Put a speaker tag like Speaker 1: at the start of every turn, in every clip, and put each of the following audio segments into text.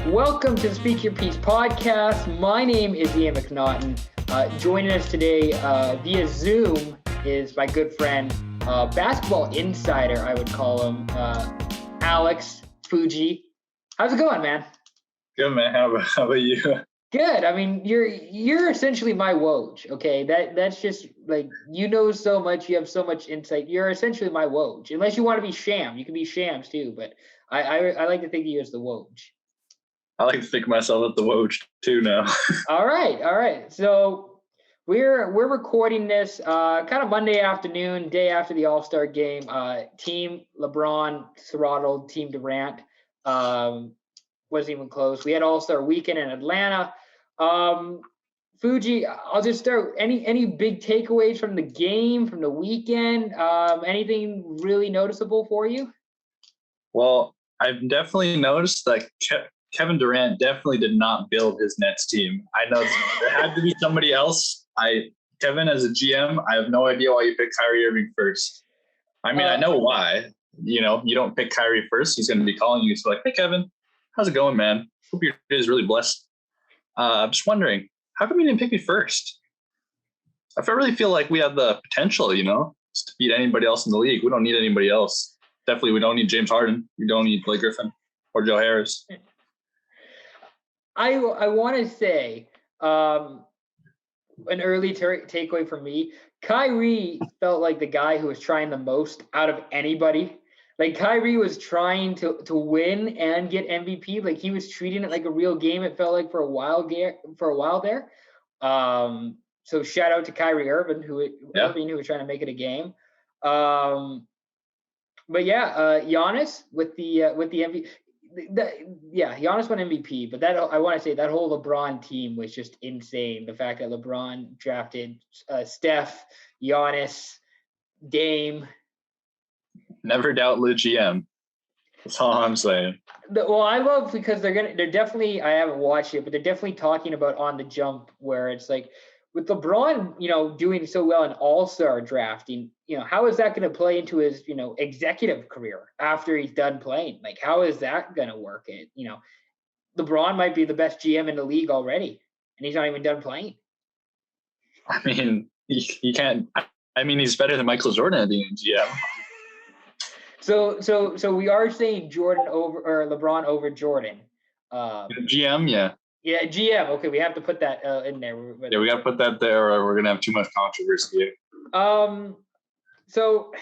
Speaker 1: Welcome to the Speak Your Piece podcast. My name is Ian McNaughton. Joining us today via Zoom is my good friend, basketball insider, I would call him, Alex Fuji. How's it going, man?
Speaker 2: Good, man. How about you?
Speaker 1: Good. I mean, you're essentially my Woj, okay? That's just like, you know so much, you have so much insight. You're essentially my Woj. Unless you want to be Sham. You can be Shams too, but I like to think of you as the Woj.
Speaker 2: I like to think of myself as the Woj too now.
Speaker 1: All right. So we're recording this kind of Monday afternoon, day after the All-Star game. Team LeBron throttled Team Durant. Wasn't even close. We had All-Star weekend in Atlanta. Fuji, I'll just start. Any big takeaways from the game, from the weekend? Anything really noticeable for you?
Speaker 2: Well, I've definitely noticed that Kevin Durant definitely did not build his Nets team. I know there had to be somebody else. Kevin, as a GM, I have no idea why you picked Kyrie Irving first. I mean, I know why. You know, you don't pick Kyrie first. He's going to be calling you. So like, hey, Kevin, how's it going, man? Hope your day is really blessed. I'm just wondering, how come you didn't pick me first? I really feel like we have the potential, just to beat anybody else in the league. We don't need anybody else. Definitely, we don't need James Harden. We don't need Blake Griffin or Joe Harris.
Speaker 1: I want to say an early takeaway for me. Kyrie felt like the guy who was trying the most out of anybody. Like Kyrie was trying to win and get MVP. Like he was treating it like a real game. It felt like for a while there. So shout out to Kyrie Irving who was trying to make it a game. But yeah, Giannis with the MVP. Giannis won MVP, but I want to say that whole LeBron team was just insane. The fact that LeBron drafted Steph, Giannis, Dame.
Speaker 2: Never doubt Lou GM. That's all I'm saying.
Speaker 1: Well, I love because they're definitely, I haven't watched it, but they're definitely talking about on the jump where it's like with LeBron, doing so well in all-star drafting, how is that going to play into his, executive career after he's done playing? Like, how is that going to work? LeBron might be the best GM in the league already, and he's not even done playing.
Speaker 2: I mean, he can't. I mean, he's better than Michael Jordan at being a GM.
Speaker 1: So we are saying Jordan over or LeBron over Jordan.
Speaker 2: GM, yeah.
Speaker 1: Yeah, GM. Okay, we have to put that in there.
Speaker 2: Yeah, we got to put that there, or we're gonna have too much controversy.
Speaker 1: So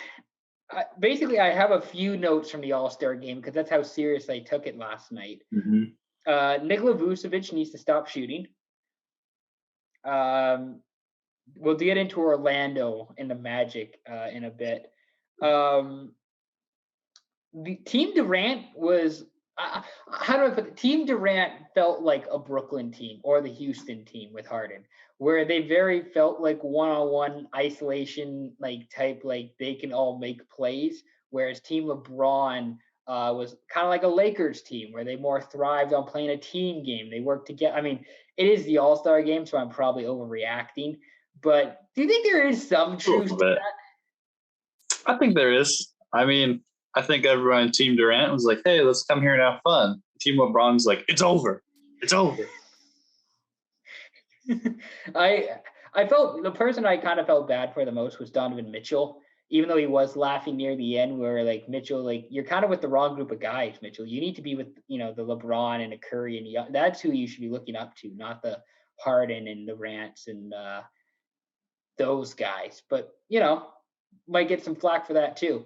Speaker 1: basically, I have a few notes from the All-Star game because that's how serious I took it last night.
Speaker 2: Mm-hmm.
Speaker 1: Nikola Vucevic needs to stop shooting. We'll get into Orlando and the Magic in a bit. The Team Durant was, how do I put it? Team Durant felt like a Brooklyn team or the Houston team with Harden, where they very felt like one-on-one isolation, type, they can all make plays. Whereas Team LeBron was kind of like a Lakers team where they more thrived on playing a team game. They worked together. I mean, it is the All-Star game, so I'm probably overreacting. But do you think there is some truth to that?
Speaker 2: I think there is. I mean, I think everyone in Team Durant was like, hey, let's come here and have fun. Team LeBron's like, it's over. It's over.
Speaker 1: I felt the person I kind of felt bad for the most was Donovan Mitchell, even though he was laughing near the end where Mitchell, you're kind of with the wrong group of guys, Mitchell. You need to be with, the LeBron and the Curry and that's who you should be looking up to, not the Harden and the Rants and those guys. But, might get some flack for that too.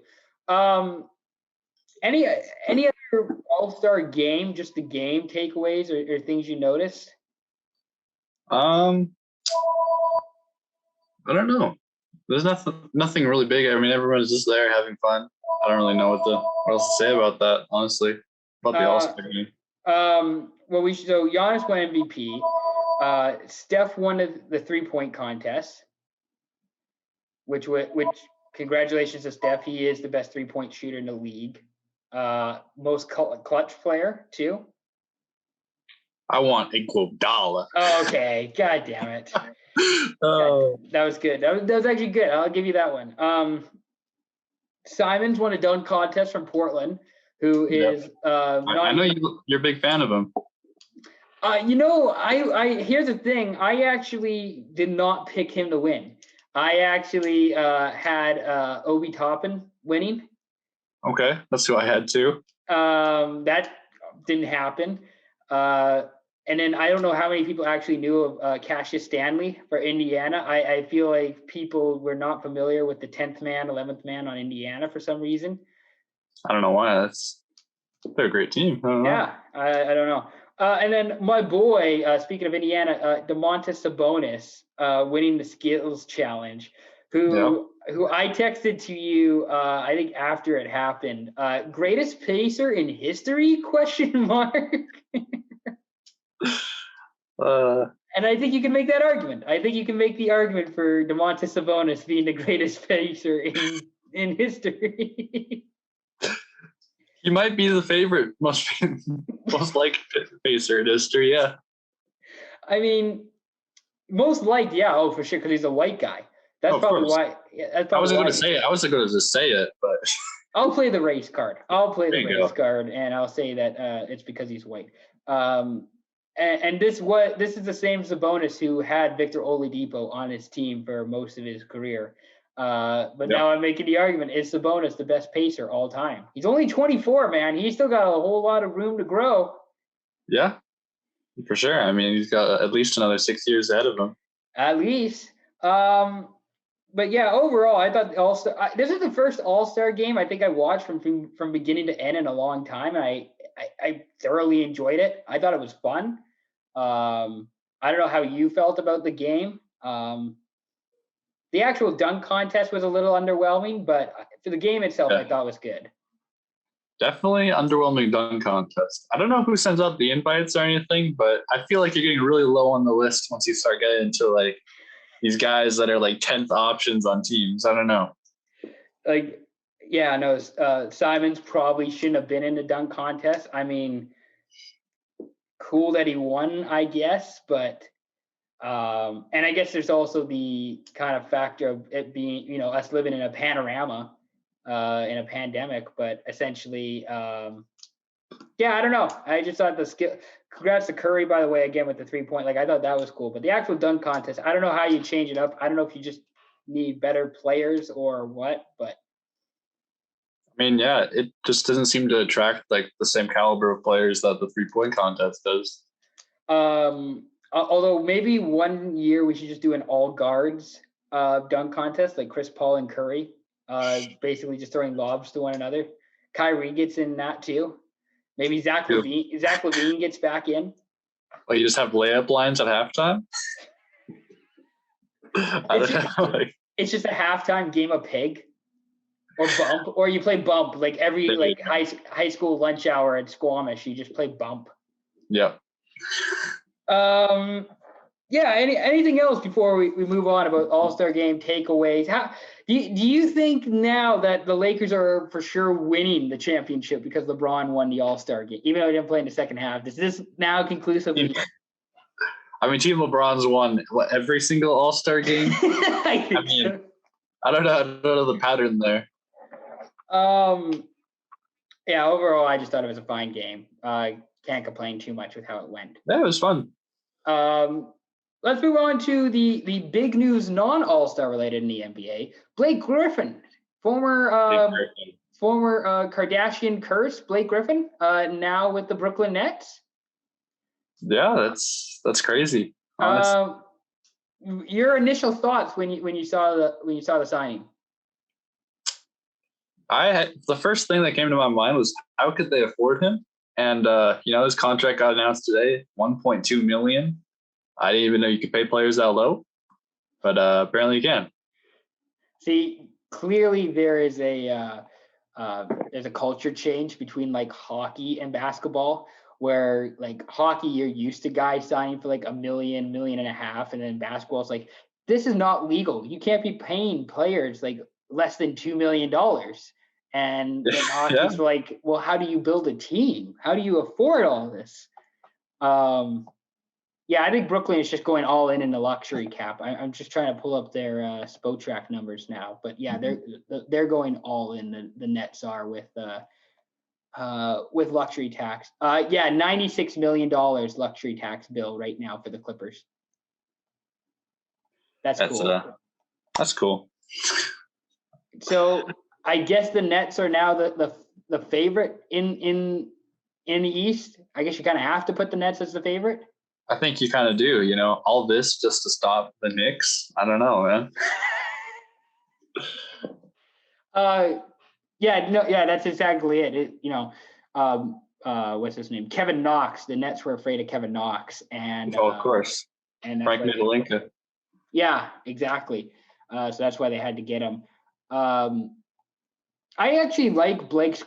Speaker 1: Any other All-Star game, just the game takeaways or things you noticed?
Speaker 2: I don't know. There's nothing really big. I mean, everyone's just there having fun. I don't really know what else to say about that, honestly, about the All-Star game.
Speaker 1: So Giannis won MVP. Steph won the 3-point contest, which congratulations to Steph. He is the best 3-point shooter in the league. Most clutch player too.
Speaker 2: I want $1.
Speaker 1: Oh, okay. God damn it. That was good. That was actually good. I'll give you that one. Simons won a dunk contest from Portland, who is
Speaker 2: I know you're a big fan of him.
Speaker 1: I here's the thing. I actually did not pick him to win. I actually had Obi Toppin winning.
Speaker 2: Okay, that's who I had too.
Speaker 1: That didn't happen. And then I don't know how many people actually knew of Cassius Stanley for Indiana. I feel like people were not familiar with the 10th man, 11th man on Indiana for some reason.
Speaker 2: I don't know why. They're a great team.
Speaker 1: Yeah, I don't know. And then my boy, speaking of Indiana, Domantas Sabonis winning the skills challenge, who I texted to you, I think after it happened. Greatest pacer in history? Question mark. And I think you can make that argument. I think you can make the argument for Domantas Sabonis being the greatest pacer in history.
Speaker 2: He might be the favorite, most liked pacer in history. Yeah.
Speaker 1: I mean, most liked, yeah. Oh, for sure, because he's a white guy. That's probably why. That's probably
Speaker 2: I wasn't going to say it. I wasn't going to just say it, but
Speaker 1: I'll play the race card. Card, and I'll say that it's because he's white. And this is the same Sabonis who had Victor Oladipo on his team for most of his career. But now I'm making the argument, is Sabonis the best pacer all time? He's only 24, man. He's still got a whole lot of room to grow. Yeah,
Speaker 2: for sure. I mean, he's got at least another 6 years ahead of him.
Speaker 1: At least. But yeah, overall, I thought All-Star. This is the first All-Star game I think I watched from beginning to end in a long time, and I thoroughly enjoyed it. I thought it was fun. I don't know how you felt about the game. The actual dunk contest was a little underwhelming, but for the game itself, I thought was good.
Speaker 2: Definitely underwhelming dunk contest. I don't know who sends out the invites or anything, but I feel like you're getting really low on the list once you start getting into like these guys that are like 10th options on teams. I don't know.
Speaker 1: Simons probably shouldn't have been in the dunk contest. I mean, cool that he won, I guess, but and I guess there's also the kind of factor of it being, us living in a panorama, in a pandemic, but essentially, I don't know. I just thought the skill. Congrats to Curry, by the way, again with the 3-point. I thought that was cool. But the actual dunk contest, I don't know how you change it up. I don't know if you just need better players or what. But
Speaker 2: I mean, yeah, it just doesn't seem to attract like the same caliber of players that the 3-point contest does.
Speaker 1: Although maybe one year we should just do an all guards dunk contest, like Chris Paul and Curry, basically just throwing lobs to one another. Kyrie gets in that too. Maybe Zach LaVine gets back in.
Speaker 2: Well, you just have layup lines at halftime?
Speaker 1: It's just a halftime game of pig or bump, or you play bump like every high school lunch hour at Squamish. You just play bump.
Speaker 2: Yeah.
Speaker 1: Anything else before we move on about All-Star game takeaways? How do you think now that the Lakers are for sure winning the championship because LeBron won the All-Star game, even though he didn't play in the second half? Does this now conclusively?
Speaker 2: I mean, Team LeBron's won every single All-Star game. I don't know the pattern there.
Speaker 1: Overall, I just thought it was a fine game. Can't complain too much with how it went.
Speaker 2: Yeah, it was fun.
Speaker 1: Let's move on to the big news, non-All-Star related in the NBA. Blake Griffin, former Kardashian curse, Blake Griffin, now with the Brooklyn Nets.
Speaker 2: Yeah, that's crazy.
Speaker 1: Your initial thoughts when you saw the signing?
Speaker 2: The first thing that came to my mind was how could they afford him? And his contract got announced today, $1.2 million. I didn't even know you could pay players that low, but apparently you can.
Speaker 1: See, clearly there is there's a culture change between like hockey and basketball, where like hockey you're used to guys signing for like $1 million, $1.5 million, and then basketball is like, this is not legal. You can't be paying players like less than $2 million. And then hockey's like, well, how do you build a team? How do you afford all this? I think Brooklyn is just going all in the luxury cap. I'm just trying to pull up their Spotrac numbers now, but they're going all in. The Nets are with with luxury tax. Yeah, $96 million luxury tax bill right now for the Clippers. That's cool.
Speaker 2: That's cool.
Speaker 1: So I guess the Nets are now the favorite in the East. I guess you kind of have to put the Nets as the favorite.
Speaker 2: I think you kind of do, all this just to stop the Knicks. I don't know, man.
Speaker 1: That's exactly it. What's his name? Kevin Knox. The Nets were afraid of Kevin Knox, and
Speaker 2: of course,
Speaker 1: and
Speaker 2: Frank Nidolinka.
Speaker 1: Yeah, exactly. So that's why they had to get him. I actually like Blake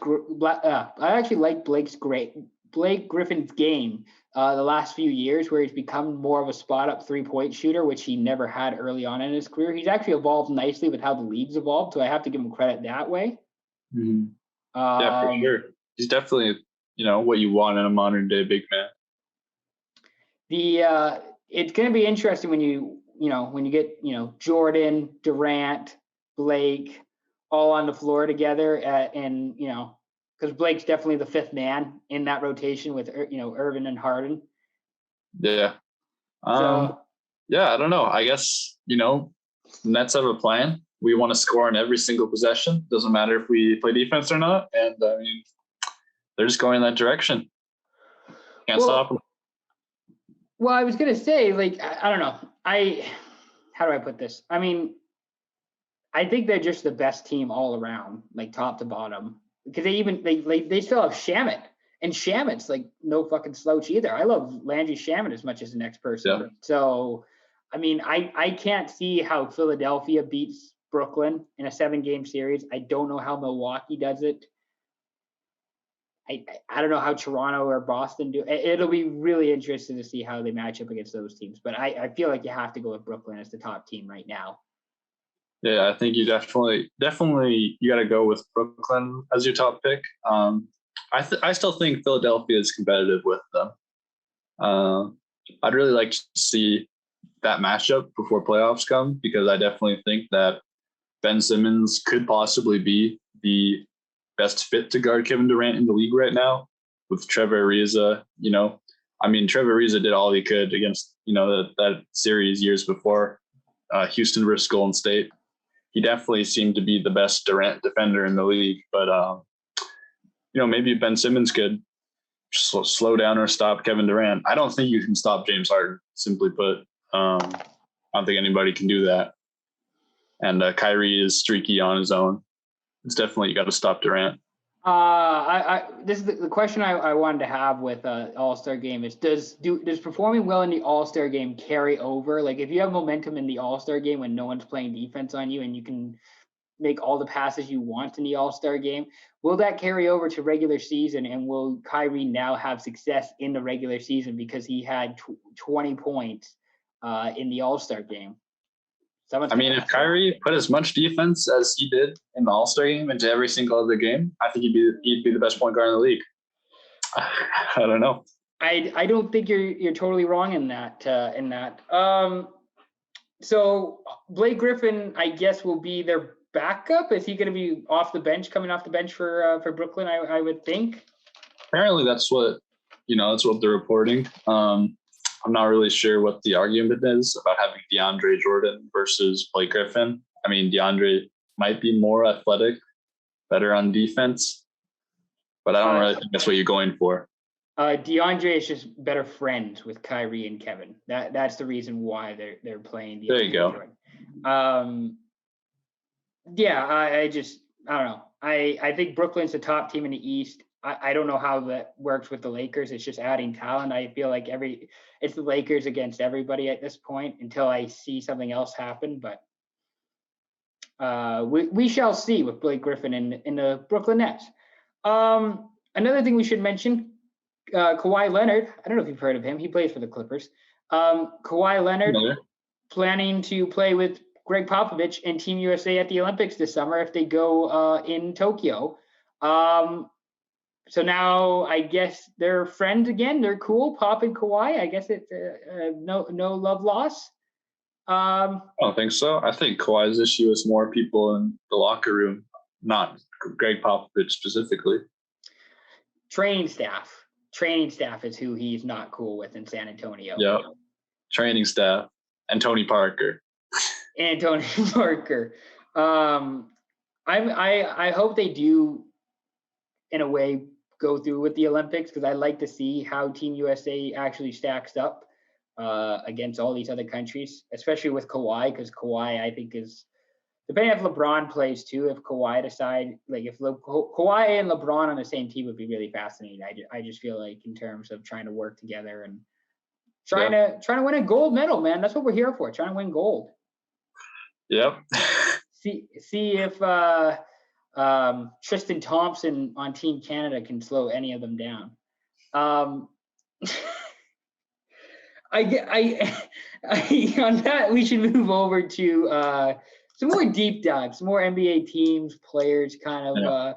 Speaker 1: Griffin's game the last few years, where he's become more of a spot-up three-point shooter, which he never had early on in his career. He's actually evolved nicely with how the league's evolved, so I have to give him credit that way.
Speaker 2: Mm-hmm. Yeah, for sure. He's definitely, what you want in a modern-day big man.
Speaker 1: It's going to be interesting when you get, Jordan, Durant, Blake, all on the floor together, and because Blake's definitely the fifth man in that rotation with Irvin and Harden.
Speaker 2: Yeah.
Speaker 1: I
Speaker 2: don't know. I guess Nets have a plan. We want to score in every single possession. Doesn't matter if we play defense or not. And they're just going in that direction. Can't stop them.
Speaker 1: Well, I was gonna say, I don't know. How do I put this? I mean, I think they're just the best team all around, top to bottom. Because they still have Shamet, and Shamet's no fucking slouch either. I love Landry Shamet as much as the next person. Yeah. So, I mean, I can't see how Philadelphia beats Brooklyn in a 7-game series. I don't know how Milwaukee does it. I don't know how Toronto or Boston do. It'll be really interesting to see how they match up against those teams. But I feel like you have to go with Brooklyn as the top team right now.
Speaker 2: Yeah, I think you definitely you got to go with Brooklyn as your top pick. I still think Philadelphia is competitive with them. I'd really like to see that matchup before playoffs come, because I definitely think that Ben Simmons could possibly be the best fit to guard Kevin Durant in the league right now, with Trevor Ariza. Trevor Ariza did all he could against, that series years before, Houston versus Golden State. He definitely seemed to be the best Durant defender in the league, but maybe Ben Simmons could slow down or stop Kevin Durant. I don't think you can stop James Harden, simply put. I don't think anybody can do that. And Kyrie is streaky on his own. It's definitely, you got to stop Durant.
Speaker 1: This is the question I wanted to have with All-Star game is, does performing well in the All-Star game carry over? If you have momentum in the All-Star game when no one's playing defense on you and you can make all the passes you want in the All-Star game, will that carry over to regular season? And will Kyrie now have success in the regular season because he had 20 points in the All-Star game?
Speaker 2: If Kyrie put as much defense as he did in the All-Star game into every single other game, I think he'd be the best point guard in the league. I don't know.
Speaker 1: I don't think you're totally wrong in that. So Blake Griffin, I guess, will be their backup. Is he going to be coming off the bench for Brooklyn? I would think.
Speaker 2: Apparently, that's what they're reporting. I'm not really sure what the argument is about having DeAndre Jordan versus Blake Griffin. DeAndre might be more athletic, better on defense, but I don't really think that's what you're going for.
Speaker 1: DeAndre is just better friends with Kyrie and Kevin. That's the reason why they're playing DeAndre
Speaker 2: there you go.
Speaker 1: Jordan. I don't know. I think Brooklyn's the top team in the East. I don't know how that works with the Lakers. It's just adding talent. I feel like it's the Lakers against everybody at this point until I see something else happen. But we shall see with Blake Griffin in the Brooklyn Nets. Another thing we should mention, Kawhi Leonard. I don't know if you've heard of him. He plays for the Clippers. Kawhi Leonard planning to play with Greg Popovich and Team USA at the Olympics this summer if they go in Tokyo. So now I guess they're friends again. They're cool, Pop and Kawhi. I guess it's no love lost.
Speaker 2: I don't think so. I think Kawhi's issue is more people in the locker room, not Greg Popovich specifically.
Speaker 1: training staff. Training staff is who he's not cool with in San Antonio.
Speaker 2: Yep. Training staff and Tony Parker.
Speaker 1: I hope they do, in a way, go through with the Olympics, because I like to see how Team USA actually stacks up against all these other countries, especially with Kawhi, because Kawhi, I think, is, depending if LeBron plays too, if Kawhi decide, like if Kawhi and LeBron on the same team would be really fascinating. I just feel like in terms of trying to work together and trying to win a gold medal, man. That's what we're here for, trying to win gold.
Speaker 2: Yep.
Speaker 1: See if Tristan Thompson on Team Canada can slow any of them down. On that, we should move over to some more deep dives, some more NBA teams, players, kind of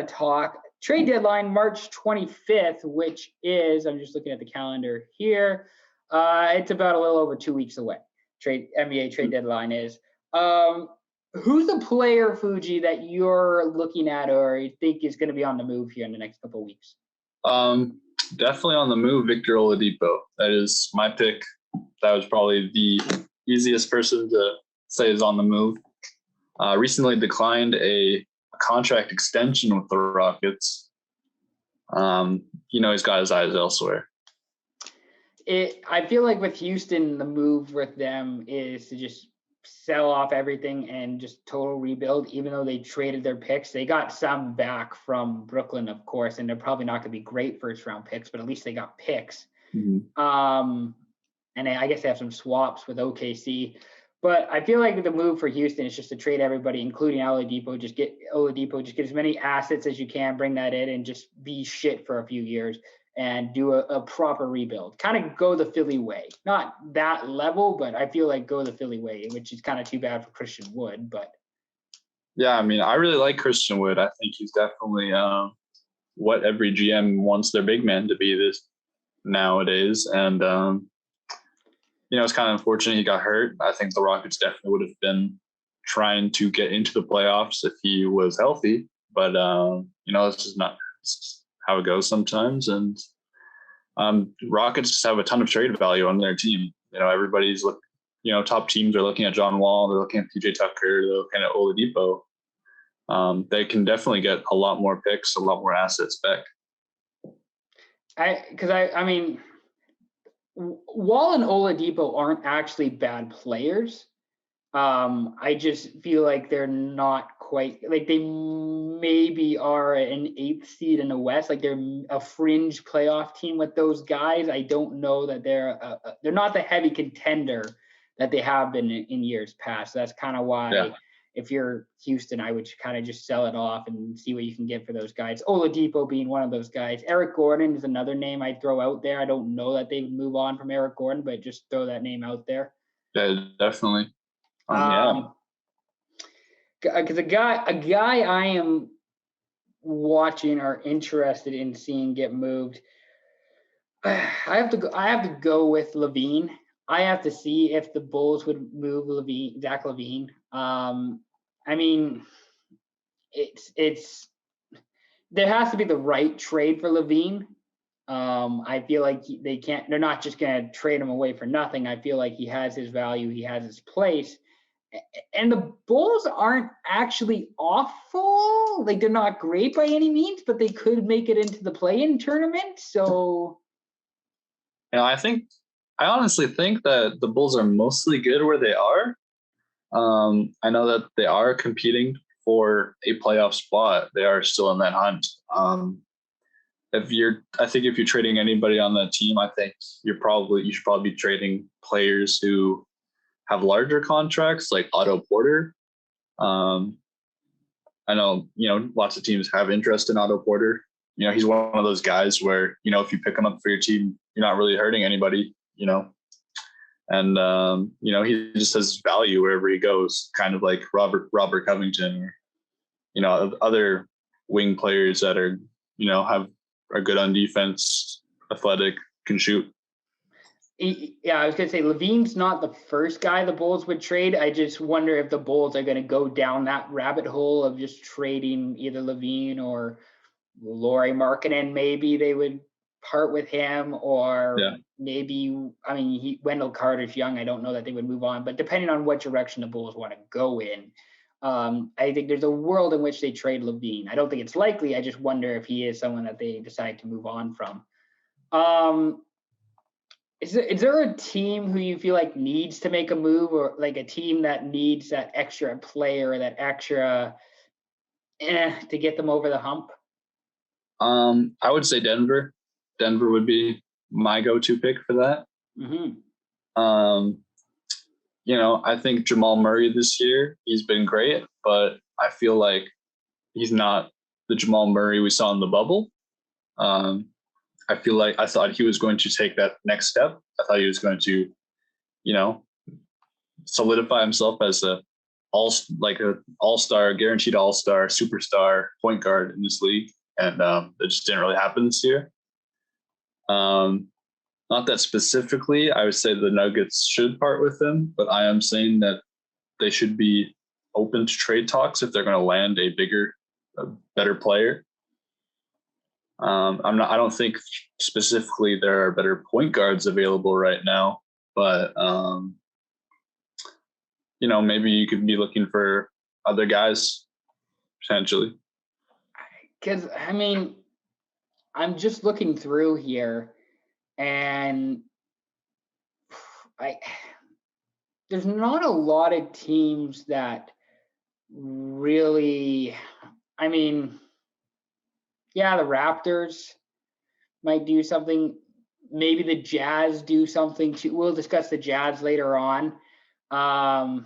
Speaker 1: talk. Trade deadline March 25th, which is, I'm just looking at the calendar here. It's about a little over 2 weeks away. NBA trade deadline is. Who's the player, Fuji, that you're looking at or you think is going to be on the move here in the next couple of weeks?
Speaker 2: Definitely on the move, Victor Oladipo. That is my pick. That was probably the easiest person to say is on the move. Recently declined a contract extension with the Rockets. He's got his eyes elsewhere.
Speaker 1: I feel like with Houston, the move with them is to just sell off everything and just total rebuild. Even though they traded their picks, they got some back from Brooklyn, of course, and they're probably not going to be great first round picks, but at least they got picks. Mm-hmm. And I guess they have some swaps with OKC. But I feel like the move for Houston is just to trade everybody, including Oladipo. Just get as many assets as you can, bring that in, and just be shit for a few years and do a proper rebuild. Kind of go the Philly way. Not that level, but I feel like go the Philly way, which is kind of too bad for Christian Wood. But
Speaker 2: yeah, I mean, I really like Christian Wood. I think he's definitely what every GM wants their big man to be this nowadays. And, it's kind of unfortunate he got hurt. I think the Rockets definitely would have been trying to get into the playoffs if he was healthy. But, this is not how it goes sometimes. And Rockets just have a ton of trade value on their team. Everybody's top teams are looking at John Wall. They're looking at PJ Tucker. They're looking at Oladipo. They can definitely get a lot more picks, a lot more assets back.
Speaker 1: I mean, Wall and Oladipo aren't actually bad players. I just feel like they're not quite, like they maybe are an 8th seed in the West. Like they're a fringe playoff team with those guys. I don't know that they're not the heavy contender that they have been in years past. So that's kind of why if you're Houston, I would kind of just sell it off and see what you can get for those guys. Oladipo being one of those guys. Eric Gordon is another name I'd throw out there. I don't know that they would move on from Eric Gordon, but just throw that name out there.
Speaker 2: Yeah, definitely.
Speaker 1: Because a guy I am watching or interested in seeing get moved, I have to go with LaVine. I have to see if the Bulls would move Zach LaVine. I mean, it's there has to be the right trade for LaVine. I feel like they're not just going to trade him away for nothing. I feel like he has his value, he has his place. And the Bulls aren't actually awful. Like they're not great by any means, but they could make it into the play-in tournament. So,
Speaker 2: I honestly think that the Bulls are mostly good where they are. I know that they are competing for a playoff spot. They are still in that hunt. If you're trading anybody on that team, I think you should probably be trading players who have larger contracts like Otto Porter. I know, lots of teams have interest in Otto Porter. He's one of those guys where, if you pick him up for your team, you're not really hurting anybody, and, he just has value wherever he goes, kind of like Robert Covington or, other wing players that are, are good on defense, athletic, can shoot.
Speaker 1: Yeah, I was going to say LaVine's not the first guy the Bulls would trade. I just wonder if the Bulls are going to go down that rabbit hole of just trading either LaVine or Lowry Markkinen, maybe they would part with him, or maybe, I mean, Wendell Carter's young. I don't know that they would move on, but depending on what direction the Bulls want to go in, I think there's a world in which they trade LaVine. I don't think it's likely. I just wonder if he is someone that they decide to move on from. Is there a team who you feel like needs to make a move, or like a team that needs that extra player or that extra to get them over the hump?
Speaker 2: I would say Denver. Denver would be my go-to pick for that.
Speaker 1: Mm-hmm.
Speaker 2: I think Jamal Murray this year, he's been great, but I feel like he's not the Jamal Murray we saw in the bubble. I feel like I thought he was going to take that next step. I thought he was going to, solidify himself as an all-star, guaranteed all-star, superstar point guard in this league. And that just didn't really happen this year. Not that specifically I would say the Nuggets should part with him, but I am saying that they should be open to trade talks if they're going to land a better player. I don't think specifically there are better point guards available right now, but maybe you could be looking for other guys potentially.
Speaker 1: Because I mean, I'm just looking through here, and there's not a lot of teams that really, I mean, yeah, the Raptors might do something. Maybe the Jazz do something too. We'll discuss the Jazz later on. I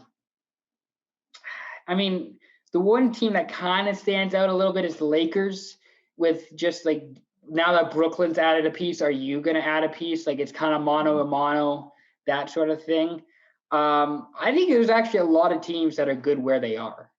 Speaker 1: mean, the one team that kind of stands out a little bit is the Lakers, with just like, now that Brooklyn's added a piece, are you going to add a piece? Like, it's kind of mano a mano, that sort of thing. I think there's actually a lot of teams that are good where they are.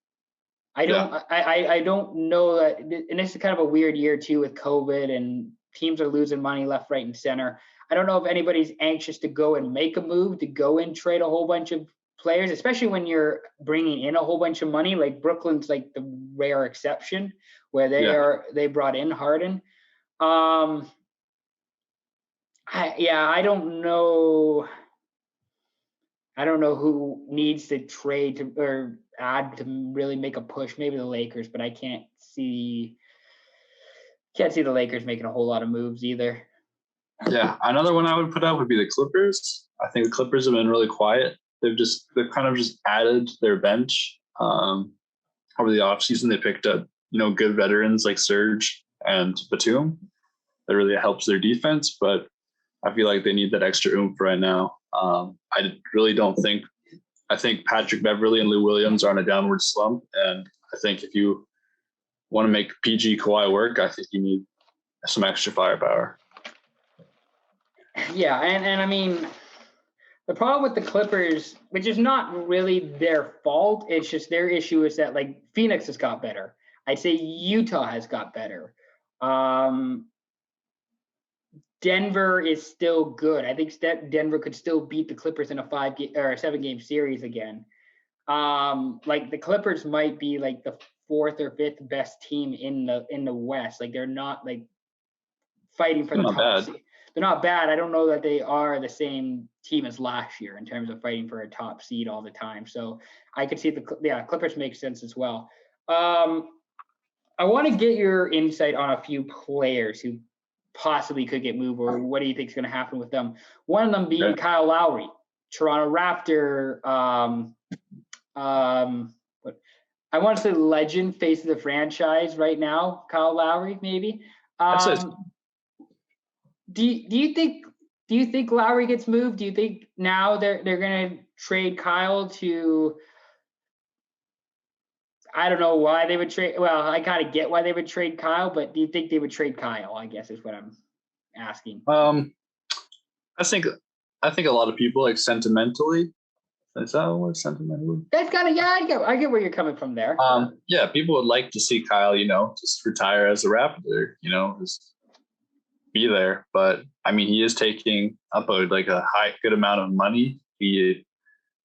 Speaker 1: I don't know that, and this is kind of a weird year too with COVID, and teams are losing money left, right, and center. I don't know if anybody's anxious to go and make a move, to go and trade a whole bunch of players, especially when you're bringing in a whole bunch of money. Like, Brooklyn's like the rare exception where they brought in Harden. I don't know. I don't know who needs to trade to or add to really make a push. Maybe the Lakers, but I can't see the Lakers making a whole lot of moves either.
Speaker 2: Yeah, another one I would put out would be the Clippers. I think the Clippers have been really quiet. They've kind of just added their bench over the offseason. They picked up good veterans like Serge and Batum. That really helps their defense, but I feel like they need that extra oomph right now. I really don't think. I think Patrick Beverley and Lou Williams are on a downward slump, and I think if you want to make PG Kawhi work, I think you need some extra firepower.
Speaker 1: Yeah, and I mean, the problem with the Clippers, which is not really their fault, it's just their issue, is that like Phoenix has got better. I'd say Utah has got better. Denver is still good. I think Denver could still beat the Clippers in a 7-game series again. Like, the Clippers might be like the 4th or 5th best team in the West. Like, they're not like fighting for the top seed. They're not bad. I don't know that they are the same team as last year in terms of fighting for a top seed all the time. So I could see Clippers make sense as well. I want to get your insight on a few players who possibly could get moved, or what do you think is going to happen with them? One of them being Kyle Lowry, Toronto Raptor. But I want to say legend, face of the franchise right now, Kyle Lowry, maybe. Do you think Lowry gets moved? Do you think now they're going to trade Kyle to? I don't know why they would trade. Well, I kind of get why they would trade Kyle, but do you think they would trade Kyle? I guess is what I'm asking.
Speaker 2: I think a lot of people, like, sentimentally. Is that what sentimentally?
Speaker 1: That's kind of, I get where you're coming from there.
Speaker 2: Yeah, people would like to see Kyle, just retire as a Raptor, just be there. But I mean, he is taking up a good amount of money. He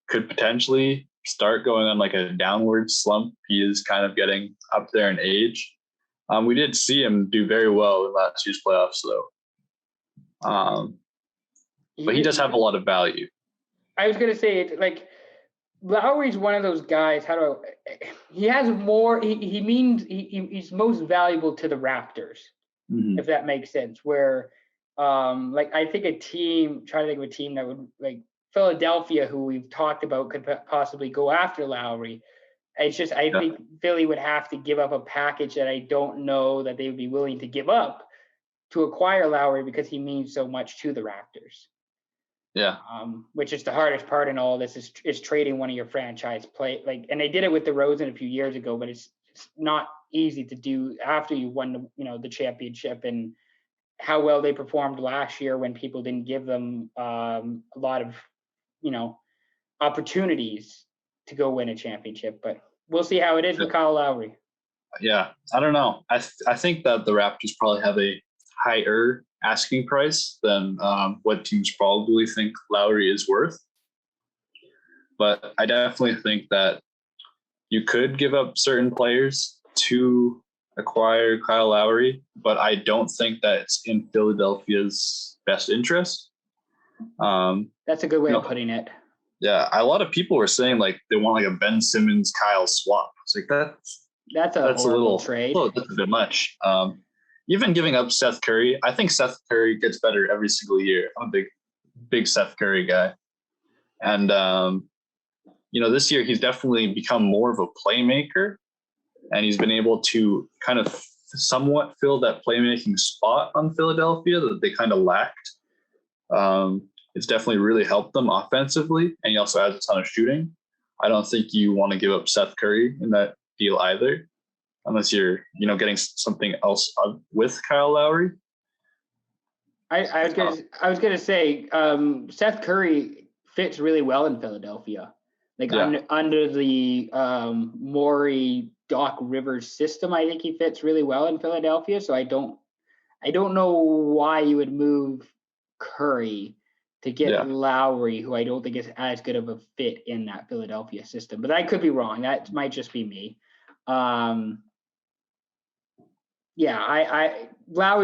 Speaker 2: could potentially start going on like a downward slump. He is kind of getting up there in age. We did see him do very well in last year's playoffs, though. But he does have a lot of value.
Speaker 1: I was gonna say, like, Lowry's one of those guys. He has more. He's most valuable to the Raptors, if that makes sense. Where, like, I think trying to think of a team that would, like, Philadelphia, who we've talked about, could possibly go after Lowry. It's just I think Philly would have to give up a package that I don't know that they would be willing to give up to acquire Lowry, because he means so much to the Raptors.
Speaker 2: Yeah.
Speaker 1: Which is the hardest part in all of this is trading one of your franchise play, like, and they did it with DeRozan a few years ago, but it's not easy to do after you won the championship, and how well they performed last year when people didn't give them a lot of opportunities to go win a championship. But we'll see how it is with Kyle Lowry.
Speaker 2: Yeah, I don't know. I think that the Raptors probably have a higher asking price than what teams probably think Lowry is worth. But I definitely think that you could give up certain players to acquire Kyle Lowry, but I don't think that it's in Philadelphia's best interest.
Speaker 1: That's a good way of putting it.
Speaker 2: Yeah, a lot of people were saying, like, they want, like, a Ben Simmons Kyle swap. It's like that's a little trade. That's a bit much. Even giving up Seth Curry, I think Seth Curry gets better every single year. I'm a big Seth Curry guy. And, this year he's definitely become more of a playmaker, and he's been able to kind of somewhat fill that playmaking spot on Philadelphia that they kind of lacked. It's definitely really helped them offensively, and he also has a ton of shooting. I don't think you want to give up Seth Curry in that deal either, unless you're, getting something else with Kyle Lowry.
Speaker 1: I was gonna say Seth Curry fits really well in Philadelphia, like under the Morey Doc Rivers system. I think he fits really well in Philadelphia. So I don't know why you would move Curry to get Lowry, who I don't think is as good of a fit in that Philadelphia system. But I could be wrong. That might just be me. Lowry's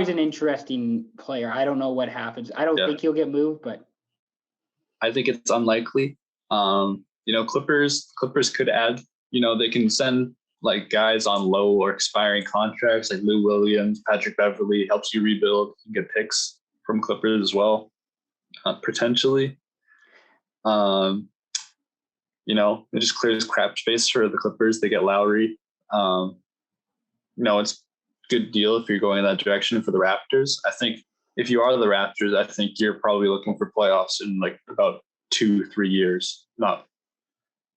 Speaker 1: an interesting player. I don't know what happens. I don't think he'll get moved, but
Speaker 2: I think it's unlikely. Clippers could add, they can send, like, guys on low or expiring contracts, like Lou Williams, Patrick Beverley, helps you rebuild. You get picks from Clippers as well, potentially. It just clears cap space for the Clippers. They get Lowry. It's a good deal if you're going in that direction for the Raptors. I think if you are the Raptors, I think you're probably looking for playoffs in, like, about 2-3 years.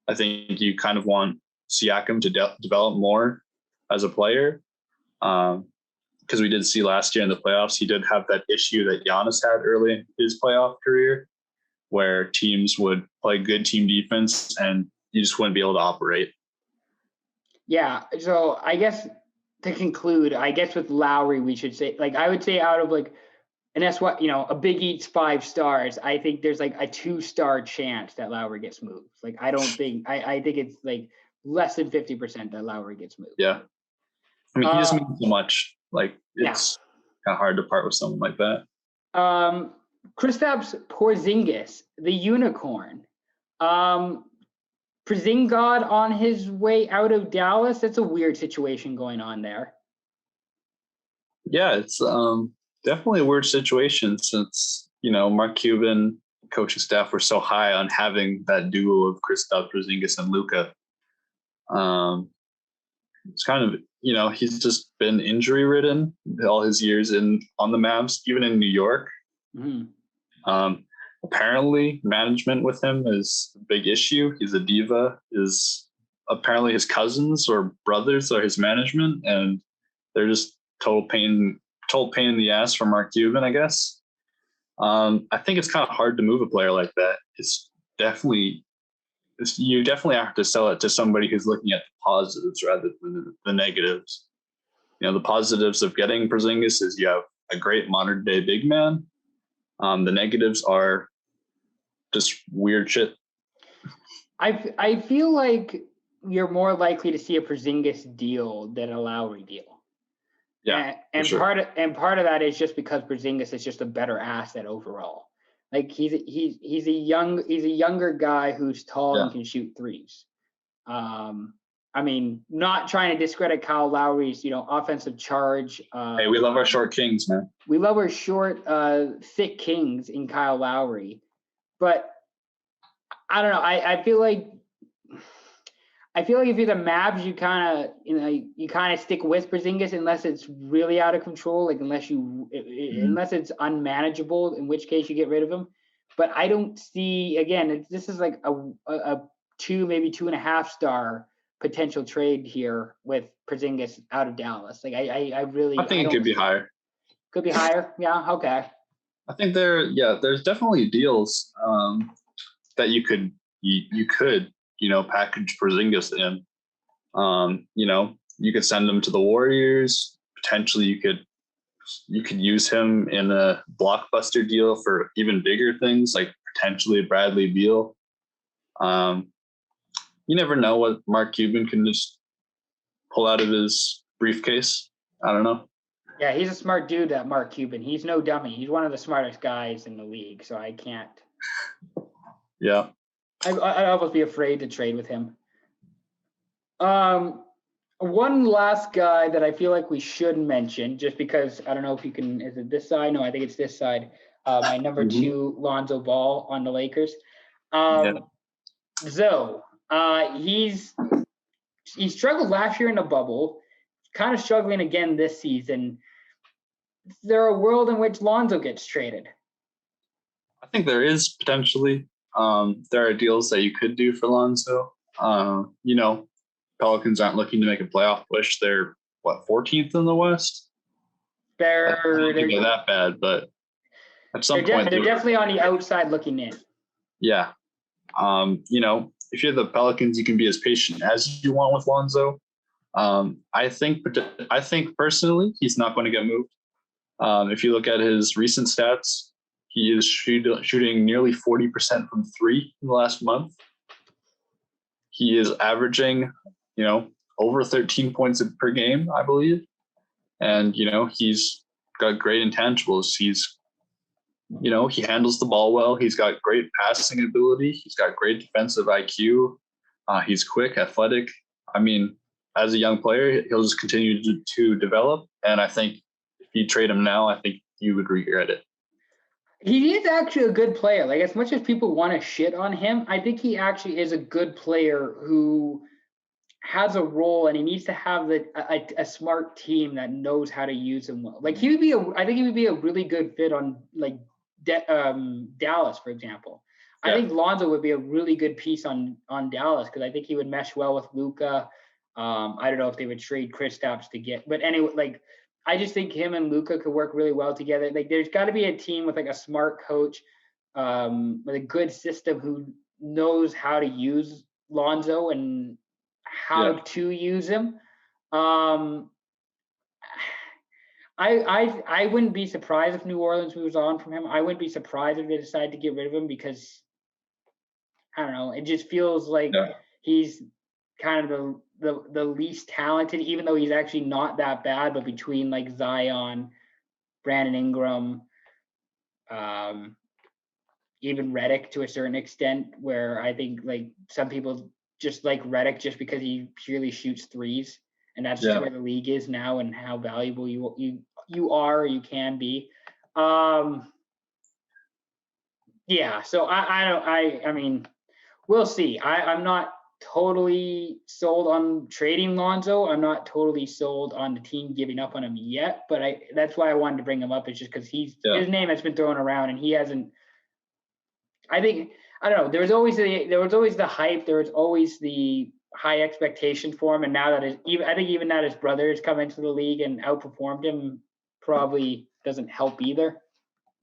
Speaker 2: I think you kind of want Siakam to develop more as a player, because we did see last year in the playoffs, he did have that issue that Giannis had early in his playoff career, where teams would play good team defense and you just wouldn't be able to operate.
Speaker 1: Yeah. So I guess to conclude, with Lowry, we should say, like, I would say out of, like, and that's what, a Big Eat's 5 stars, I think there's, like, a 2-star chance that Lowry gets moved. Like, I don't think, I think it's, like, less than 50% that Lowry gets moved.
Speaker 2: Yeah. I mean, he just means so much. Like, it's kind of hard to part with someone like that.
Speaker 1: Kristaps Porzingis, the unicorn. Porzingis on his way out of Dallas. That's a weird situation going on there.
Speaker 2: Yeah, it's definitely a weird situation since, Mark Cuban coaching staff were so high on having that duo of Kristaps Porzingis and Luka. It's kind of, he's just been injury ridden all his years on the Mavs, even in New York. Mm-hmm. Apparently management with him is a big issue. He's a diva. Apparently his cousins or brothers are his management, and they're just total pain in the ass for Mark Cuban, I guess. I think it's kind of hard to move a player like that. You definitely have to sell it to somebody who's looking at the positives rather than the negatives. The positives of getting Porzingis is you have a great modern day big man. The negatives are just weird shit.
Speaker 1: I feel like you're more likely to see a Porzingis deal than a Lowry deal.
Speaker 2: Yeah,
Speaker 1: and
Speaker 2: sure.
Speaker 1: part of that is just because Porzingis is just a better asset overall. Like he's a younger guy who's tall and can shoot threes. I mean, not trying to discredit Kyle Lowry's, offensive charge.
Speaker 2: Hey, we love our short kings, man.
Speaker 1: We love our short, thick kings in Kyle Lowry, but I don't know. I feel like if you're the Mavs, you kind of stick with Porzingis unless it's really out of control, like unless it's unmanageable, in which case you get rid of him. But I don't see, again, this is like a 2, maybe 2.5 star potential trade here with Porzingis out of Dallas. Like I
Speaker 2: think it could be higher.
Speaker 1: Could be higher. Yeah. Okay.
Speaker 2: I think there's definitely deals that you could package Porzingis in. You could send him to the Warriors. Potentially, you could use him in a blockbuster deal for even bigger things, like potentially Bradley Beal. You never know what Mark Cuban can just pull out of his briefcase. I don't know.
Speaker 1: Yeah, he's a smart dude, that Mark Cuban. He's no dummy. He's one of the smartest guys in the league, so I can't.
Speaker 2: Yeah.
Speaker 1: I'd almost be afraid to trade with him. One last guy that I feel like we should mention, just because I don't know if you can. Is it this side? No, I think it's this side. My number 2, Lonzo Ball on the Lakers. Zoe, he struggled last year in the bubble. Kind of struggling again this season. Is there a world in which Lonzo gets traded?
Speaker 2: I think there is potentially. There are deals that you could do for Lonzo. Pelicans aren't looking to make a playoff push. They're 14th in the West?
Speaker 1: They're
Speaker 2: that bad, but at some point
Speaker 1: they're definitely on the outside looking in.
Speaker 2: Yeah. If you're the Pelicans, you can be as patient as you want with Lonzo. I think personally, he's not going to get moved. If you look at his recent stats, he is shooting nearly 40% from 3 in the last month. He is averaging, over 13 points per game, I believe. And, he's got great intangibles. He's, he handles the ball well. He's got great passing ability. He's got great defensive IQ. He's quick, athletic. I mean, as a young player, he'll just continue to develop. And I think if you trade him now, I think you would regret it.
Speaker 1: He is actually a good player. Like, as much as people want to shit on him, I think he actually is a good player who has a role, and he needs to have a smart team that knows how to use him well. Like, I think he would be a really good fit on Dallas, for example. Yeah. I think Lonzo would be a really good piece on Dallas because I think he would mesh well with Luka. I don't know if they would trade Kristaps to get, but anyway, I just think him and Luka could work really well together. Like, there's got to be a team with a smart coach, with a good system who knows how to use Lonzo and how to use him. I wouldn't be surprised if New Orleans moves on from him. I wouldn't be surprised if they decide to get rid of him because I don't know. It just feels like he's kind of the least talented, even though he's actually not that bad. But between Zion, Brandon Ingram, even Redick to a certain extent, where I think some people just like Redick just because he purely shoots threes, and that's just where the league is now and how valuable you are or you can be. So I mean, we'll see. I'm not totally sold on trading Lonzo. I'm not totally sold on the team giving up on him yet, but that's why I wanted to bring him up. It's just because his name has been thrown around and he hasn't. I don't know. There was always the hype. There was always the high expectation for him, and now that I think even that his brother has come into the league and outperformed him probably doesn't help either.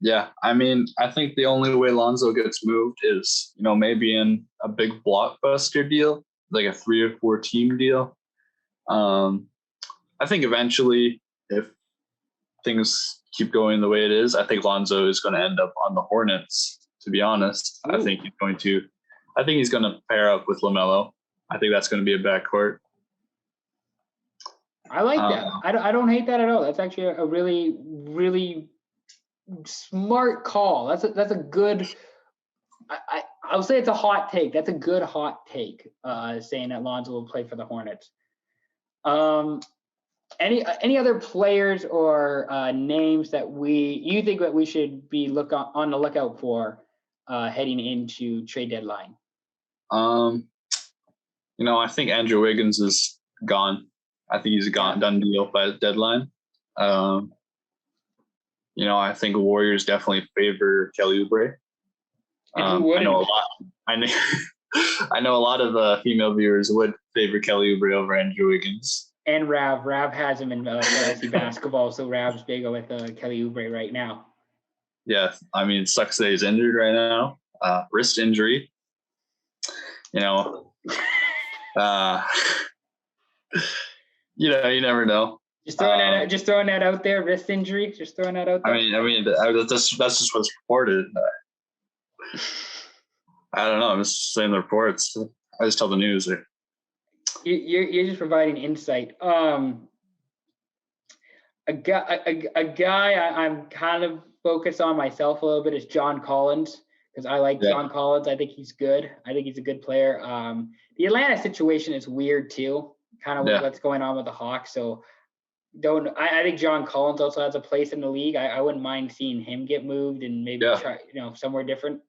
Speaker 2: Yeah, I mean, I think the only way Lonzo gets moved is, maybe in a big blockbuster deal, like a 3 or 4 team deal. I think eventually, if things keep going the way it is, I think Lonzo is going to end up on the Hornets. To be honest, ooh. I think he's going to pair up with LaMelo. I think that's going to be a backcourt.
Speaker 1: I like that. I don't hate that at all. That's actually a really, really smart call. That's a good. I would say it's a hot take. That's a good hot take. Saying that Lonzo will play for the Hornets. Any other players or names that you think that we should be on the lookout for heading into trade deadline?
Speaker 2: I think Andrew Wiggins is gone. I think he's done deal by the deadline. I think Warriors definitely favor Kelly Oubre. I know a lot. I know a lot of female viewers would favor Kelly Oubre over Andrew Wiggins.
Speaker 1: And Rav has him in fantasy basketball, so Rav's big with Kelly Oubre right now.
Speaker 2: Yeah, I mean, it sucks that he's injured right now. Wrist injury. You never know.
Speaker 1: Just throwing that out there. Wrist injury. Just throwing that out there.
Speaker 2: I mean, that's just what's reported. I don't know. I'm just saying the reports. I just tell the news.
Speaker 1: You're just providing insight. A guy I'm kind of focused on myself a little bit is John Collins, because I like John Collins. I think he's good. I think he's a good player. The Atlanta situation is weird too, kind of what's going on with the Hawks. So I think John Collins also has a place in the league. I wouldn't mind seeing him get moved and maybe try, somewhere different,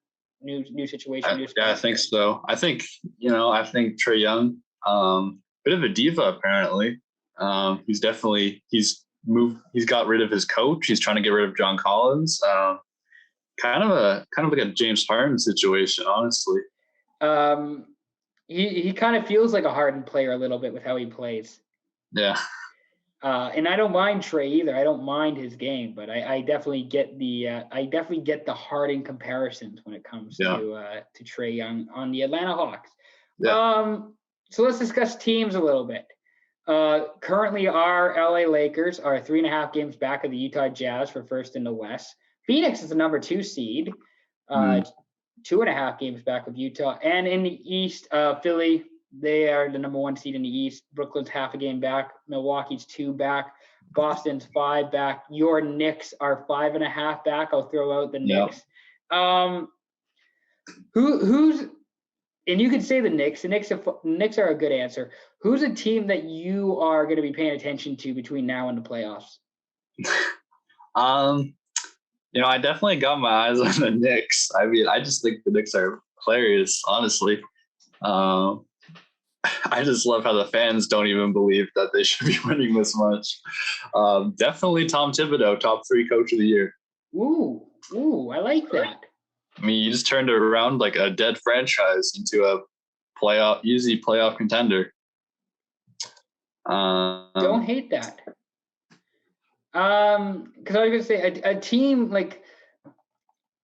Speaker 1: new situation.
Speaker 2: I think so. I think Trae Young, bit of a diva apparently. He's got rid of his coach. He's trying to get rid of John Collins. Kind of like a James Harden situation, honestly.
Speaker 1: He kind of feels like a Harden player a little bit with how he plays.
Speaker 2: Yeah.
Speaker 1: And I don't mind Trae either. I don't mind his game, but I definitely get the Harden comparisons when it comes to Trae Young on the Atlanta Hawks. Yeah. So let's discuss teams a little bit. Currently, our LA Lakers are 3.5 games back of the Utah Jazz for first in the West. Phoenix is the number 2 seed, 2.5 games back of Utah. And in the East, Philly, they are the number 1 seed in the East. Brooklyn's half a game back. Milwaukee's 2 back. Boston's 5 back. Your Knicks are 5.5 back. I'll throw out the Knicks. Who's and you could say the Knicks. The Knicks are a good answer. Who's a team that you are going to be paying attention to between now and the playoffs?
Speaker 2: I definitely got my eyes on the Knicks. I mean, I just think the Knicks are hilarious, honestly. I just love how the fans don't even believe that they should be winning this much. Definitely Tom Thibodeau, top 3 coach of the year.
Speaker 1: Ooh, I like that.
Speaker 2: I mean, you just turned it around like a dead franchise into a easy playoff contender.
Speaker 1: Don't hate that. Because I was gonna say a team like,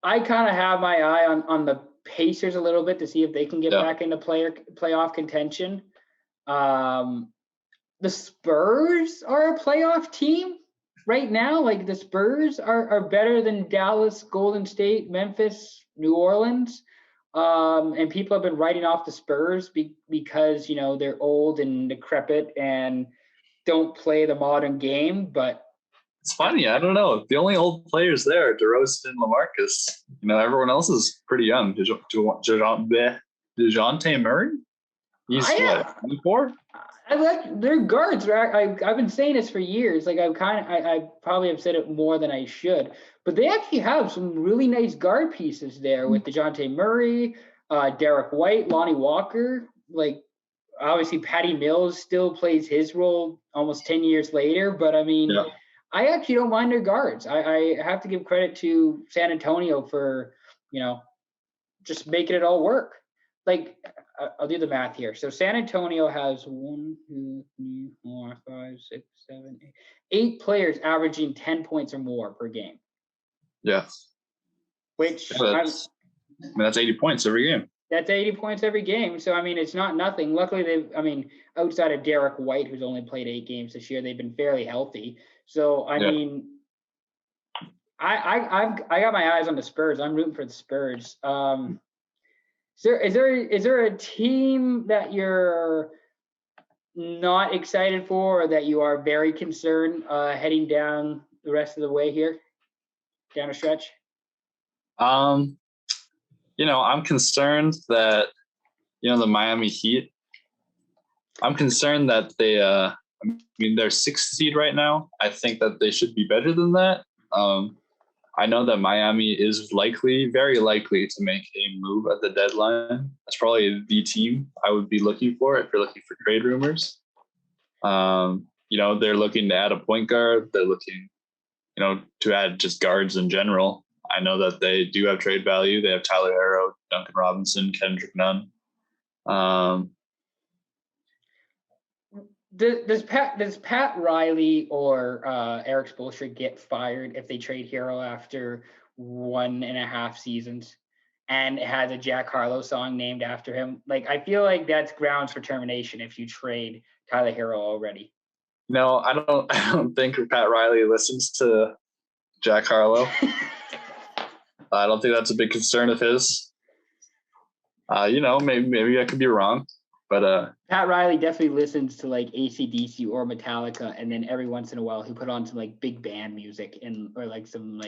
Speaker 1: I kind of have my eye on the Pacers a little bit to see if they can get back into playoff contention. The Spurs are a playoff team right now. Like, the Spurs are better than Dallas, Golden State, Memphis, New Orleans. And people have been writing off the Spurs because, they're old and decrepit and don't play the modern game. But
Speaker 2: it's funny. I don't know. The only old players there are DeRozan and LaMarcus. everyone else is pretty young. DeJounte Murray? He's what, 24?
Speaker 1: I like their guards. I've been saying this for years. Like, I probably have said it more than I should, but they actually have some really nice guard pieces there with DeJounte Murray, Derek White, Lonnie Walker. Like, obviously Patty Mills still plays his role almost 10 years later, but I mean, I actually don't mind their guards. I have to give credit to San Antonio for, just making it all work. Like, I'll do the math here. So San Antonio has 1, 2, 3, 4, 5, 6, 7, 8 players averaging 10 points or more per game.
Speaker 2: Yes.
Speaker 1: Which
Speaker 2: that's 80 points every game.
Speaker 1: That's 80 points every game. So, I mean, it's not nothing. Luckily, outside of Derek White, who's only played 8 games this year, they've been fairly healthy. So, I mean, I got my eyes on the Spurs. I'm rooting for the Spurs. Is there a team that you're not excited for, or that you are very concerned heading down the rest of the way here, down a stretch?
Speaker 2: I'm concerned that, the Miami Heat, I'm concerned that they're 6th seed right now. I think that they should be better than that. I know that Miami is very likely to make a move at the deadline. That's probably the team I would be looking for if you're looking for trade rumors. They're looking to add a point guard. They're looking, to add just guards in general. I know that they do have trade value. They have Tyler Herro, Duncan Robinson, Kendrick Nunn.
Speaker 1: Does Pat Riley or Eric Spoelstra get fired if they trade Hero after 1.5 seasons and it has a Jack Harlow song named after him? Like, I feel like that's grounds for termination if you trade Tyler Hero already.
Speaker 2: No, I don't think Pat Riley listens to Jack Harlow. I don't think that's a big concern of his. Maybe I could be wrong. But
Speaker 1: Pat Riley definitely listens to like AC/DC or Metallica, and then every once in a while he put on some like big band music or like some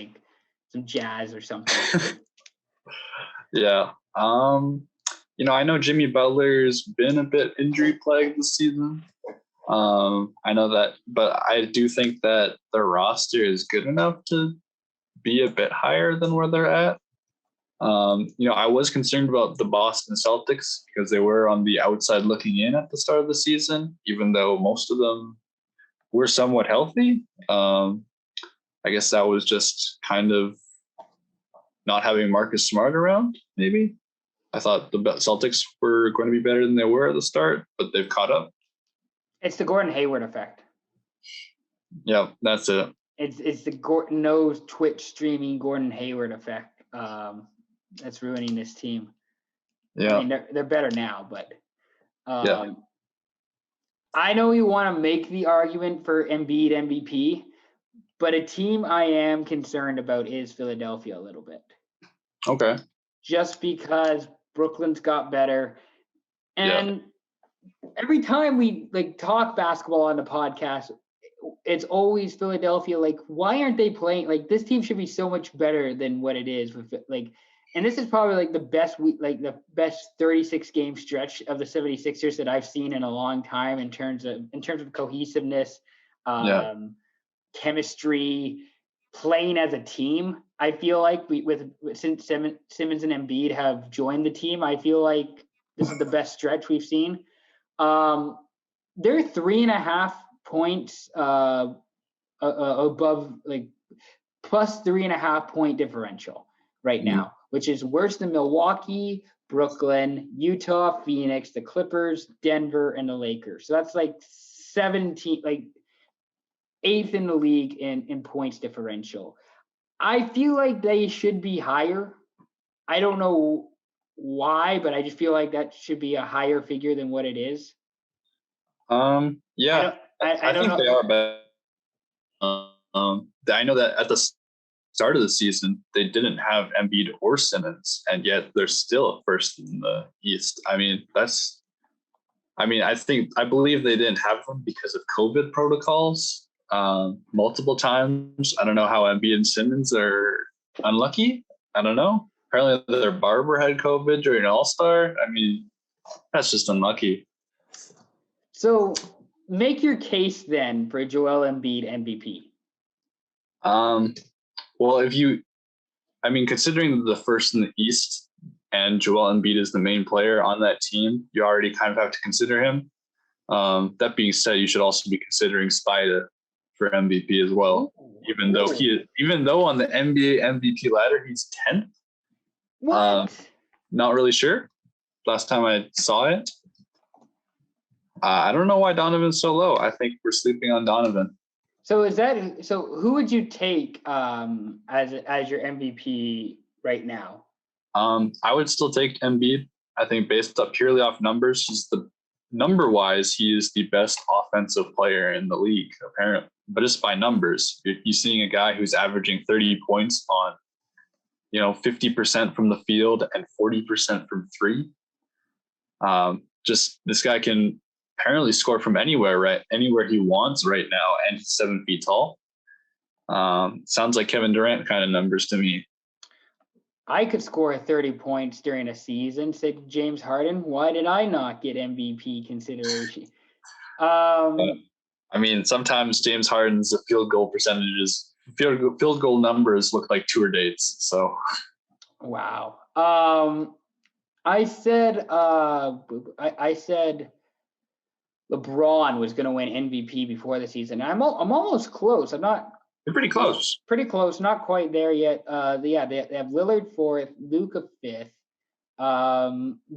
Speaker 1: jazz or something.
Speaker 2: Yeah. I know Jimmy Butler's been a bit injury plagued this season. I know that, but I do think that their roster is good enough to be a bit higher than where they're at. I was concerned about the Boston Celtics because they were on the outside looking in at the start of the season, even though most of them were somewhat healthy. I guess that was just kind of not having Marcus Smart around, maybe. I thought the Celtics were going to be better than they were at the start, but they've caught up.
Speaker 1: It's the Gordon Hayward effect.
Speaker 2: Yeah, that's it.
Speaker 1: It's the Twitch streaming Gordon Hayward effect. That's ruining this team.
Speaker 2: Yeah,
Speaker 1: I mean, they're better now, but I know you want to make the argument for Embiid MVP, but a team I am concerned about is Philadelphia a little bit.
Speaker 2: Okay.
Speaker 1: Just because Brooklyn's got better, and every time we talk basketball on the podcast, it's always Philadelphia. Like, why aren't they playing? Like, this team should be so much better than what it is with and this is probably the best 36 game stretch of the 76ers that I've seen in a long time in terms of cohesiveness, chemistry, playing as a team. I feel like since Simmons and Embiid have joined the team, I feel like this is the best stretch we've seen. They're 3.5 points above, plus 3.5 point differential right now, which is worse than Milwaukee, Brooklyn, Utah, Phoenix, the Clippers, Denver, and the Lakers. So that's 17, 8th in the league in points differential. I feel like they should be higher. I don't know why, but I just feel like that should be a higher figure than what it is.
Speaker 2: I think they are better. I know that at the start of the season, they didn't have Embiid or Simmons, and yet they're still first in the East. I believe they didn't have them because of COVID protocols multiple times. I don't know how Embiid and Simmons are unlucky. I don't know. Apparently their barber had COVID during All-Star. That's just unlucky.
Speaker 1: So make your case then for Joel Embiid MVP.
Speaker 2: Well, considering the first in the East and Joel Embiid is the main player on that team, you already kind of have to consider him. That being said, you should also be considering Spida for MVP as well. Even though on the NBA MVP ladder he's 10th.
Speaker 1: What?
Speaker 2: Not really sure. Last time I saw it. I don't know why Donovan's so low. I think we're sleeping on Donovan.
Speaker 1: So who would you take as your MVP right now?
Speaker 2: I would still take Embiid. I think based up purely off numbers, number-wise, he is the best offensive player in the league, apparently. But just by numbers, you're seeing a guy who's averaging 30 points on, 50% from the field and 40% from three. Just this guy can apparently score from anywhere he wants right now, and he's 7 feet tall. Sounds like Kevin Durant kind of numbers to me.
Speaker 1: I could score 30 points during a season, said James Harden. Why did I not get MVP consideration?
Speaker 2: I mean, sometimes James Harden's field goal numbers look like tour dates. So,
Speaker 1: wow. I said LeBron was going to win MVP before the season. I'm almost close.
Speaker 2: You're pretty close.
Speaker 1: Pretty close. Not quite there yet. They have Lillard 4th, Luka 5th.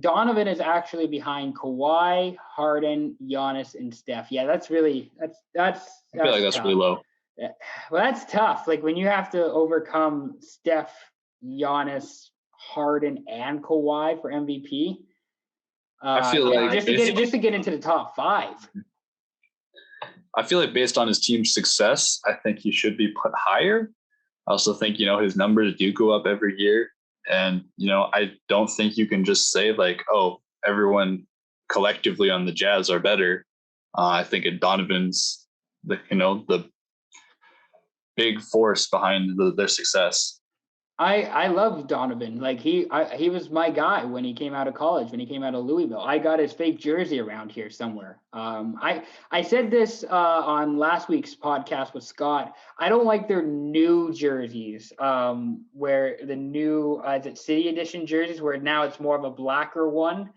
Speaker 1: Donovan is actually behind Kawhi, Harden, Giannis, and Steph. Yeah, that's I feel
Speaker 2: like that's really low.
Speaker 1: Well, that's tough. Like when you have to overcome Steph, Giannis, Harden, and Kawhi for MVP.
Speaker 2: I feel like
Speaker 1: just to get into the top 5.
Speaker 2: I feel like based on his team's success, I think he should be put higher. I also think, his numbers do go up every year. And, I don't think you can just say like, oh, everyone collectively on the Jazz are better. I think Donovan's the big force behind their success.
Speaker 1: I love Donovan. Like he was my guy when he came out of college, when he came out of Louisville. I got his fake jersey around here somewhere. I said this on last week's podcast with Scott. I don't like their new jerseys, where the new is it City Edition jerseys, where now it's more of a blacker one.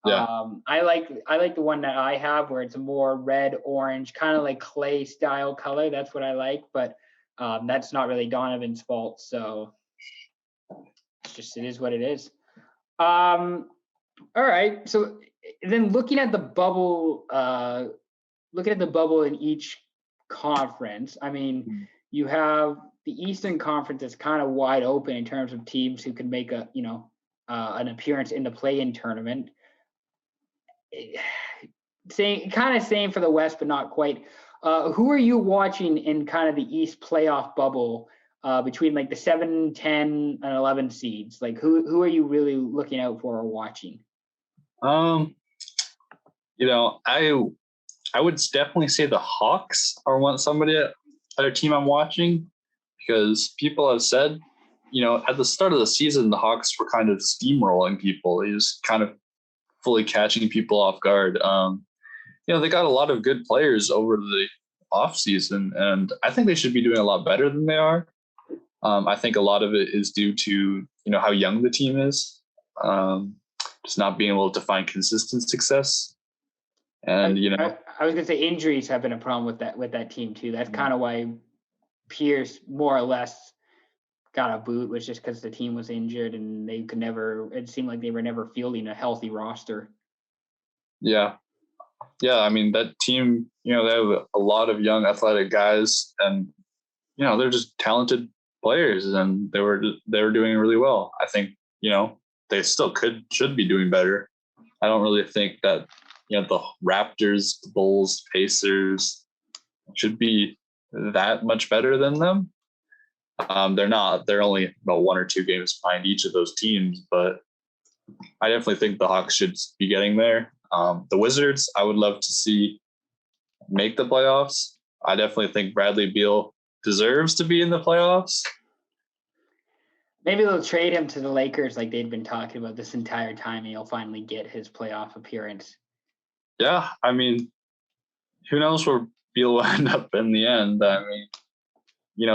Speaker 2: Yeah.
Speaker 1: I like the one that I have, where it's a more red orange, kind of like clay style color. That's what I like, but that's not really Donovan's fault. So. It is what it is. All right. So then looking at the bubble in each conference, I mean, you have the Eastern Conference that's kind of wide open in terms of teams who can make an appearance in the play-in tournament. Same for the West, but not quite. Who are you watching in kind of the East playoff bubble? Between like the 7, 10, and 11 seeds, like who are you really looking out for or watching?
Speaker 2: I would definitely say the Hawks are a team I'm watching, because people have said, at the start of the season, the Hawks were kind of steamrolling people. He was kind of fully catching people off guard. They got a lot of good players over the off season, and I think they should be doing a lot better than they are. I think a lot of it is due to, how young the team is, just not being able to find consistent success. And,
Speaker 1: I was going to say injuries have been a problem with that team too. That's kind of why Pierce more or less got a boot, was just because the team was injured and it seemed like they were never fielding a healthy roster.
Speaker 2: Yeah. Yeah. I mean, that team, they have a lot of young athletic guys, and, they're just talented players, and they were doing really well. I think they still should be doing better. I don't really think that the Raptors, the Bulls, Pacers should be that much better than them. They're not. They're only about 1 or 2 games behind each of those teams, but I definitely think the Hawks should be getting there. The Wizards, I would love to see make the playoffs. I definitely think Bradley Beal deserves to be in the playoffs.
Speaker 1: Maybe they'll trade him to the Lakers like they'd been talking about this entire time, and he'll finally get his playoff appearance.
Speaker 2: Yeah, I mean, who knows where Beal will end up in the end. I mean,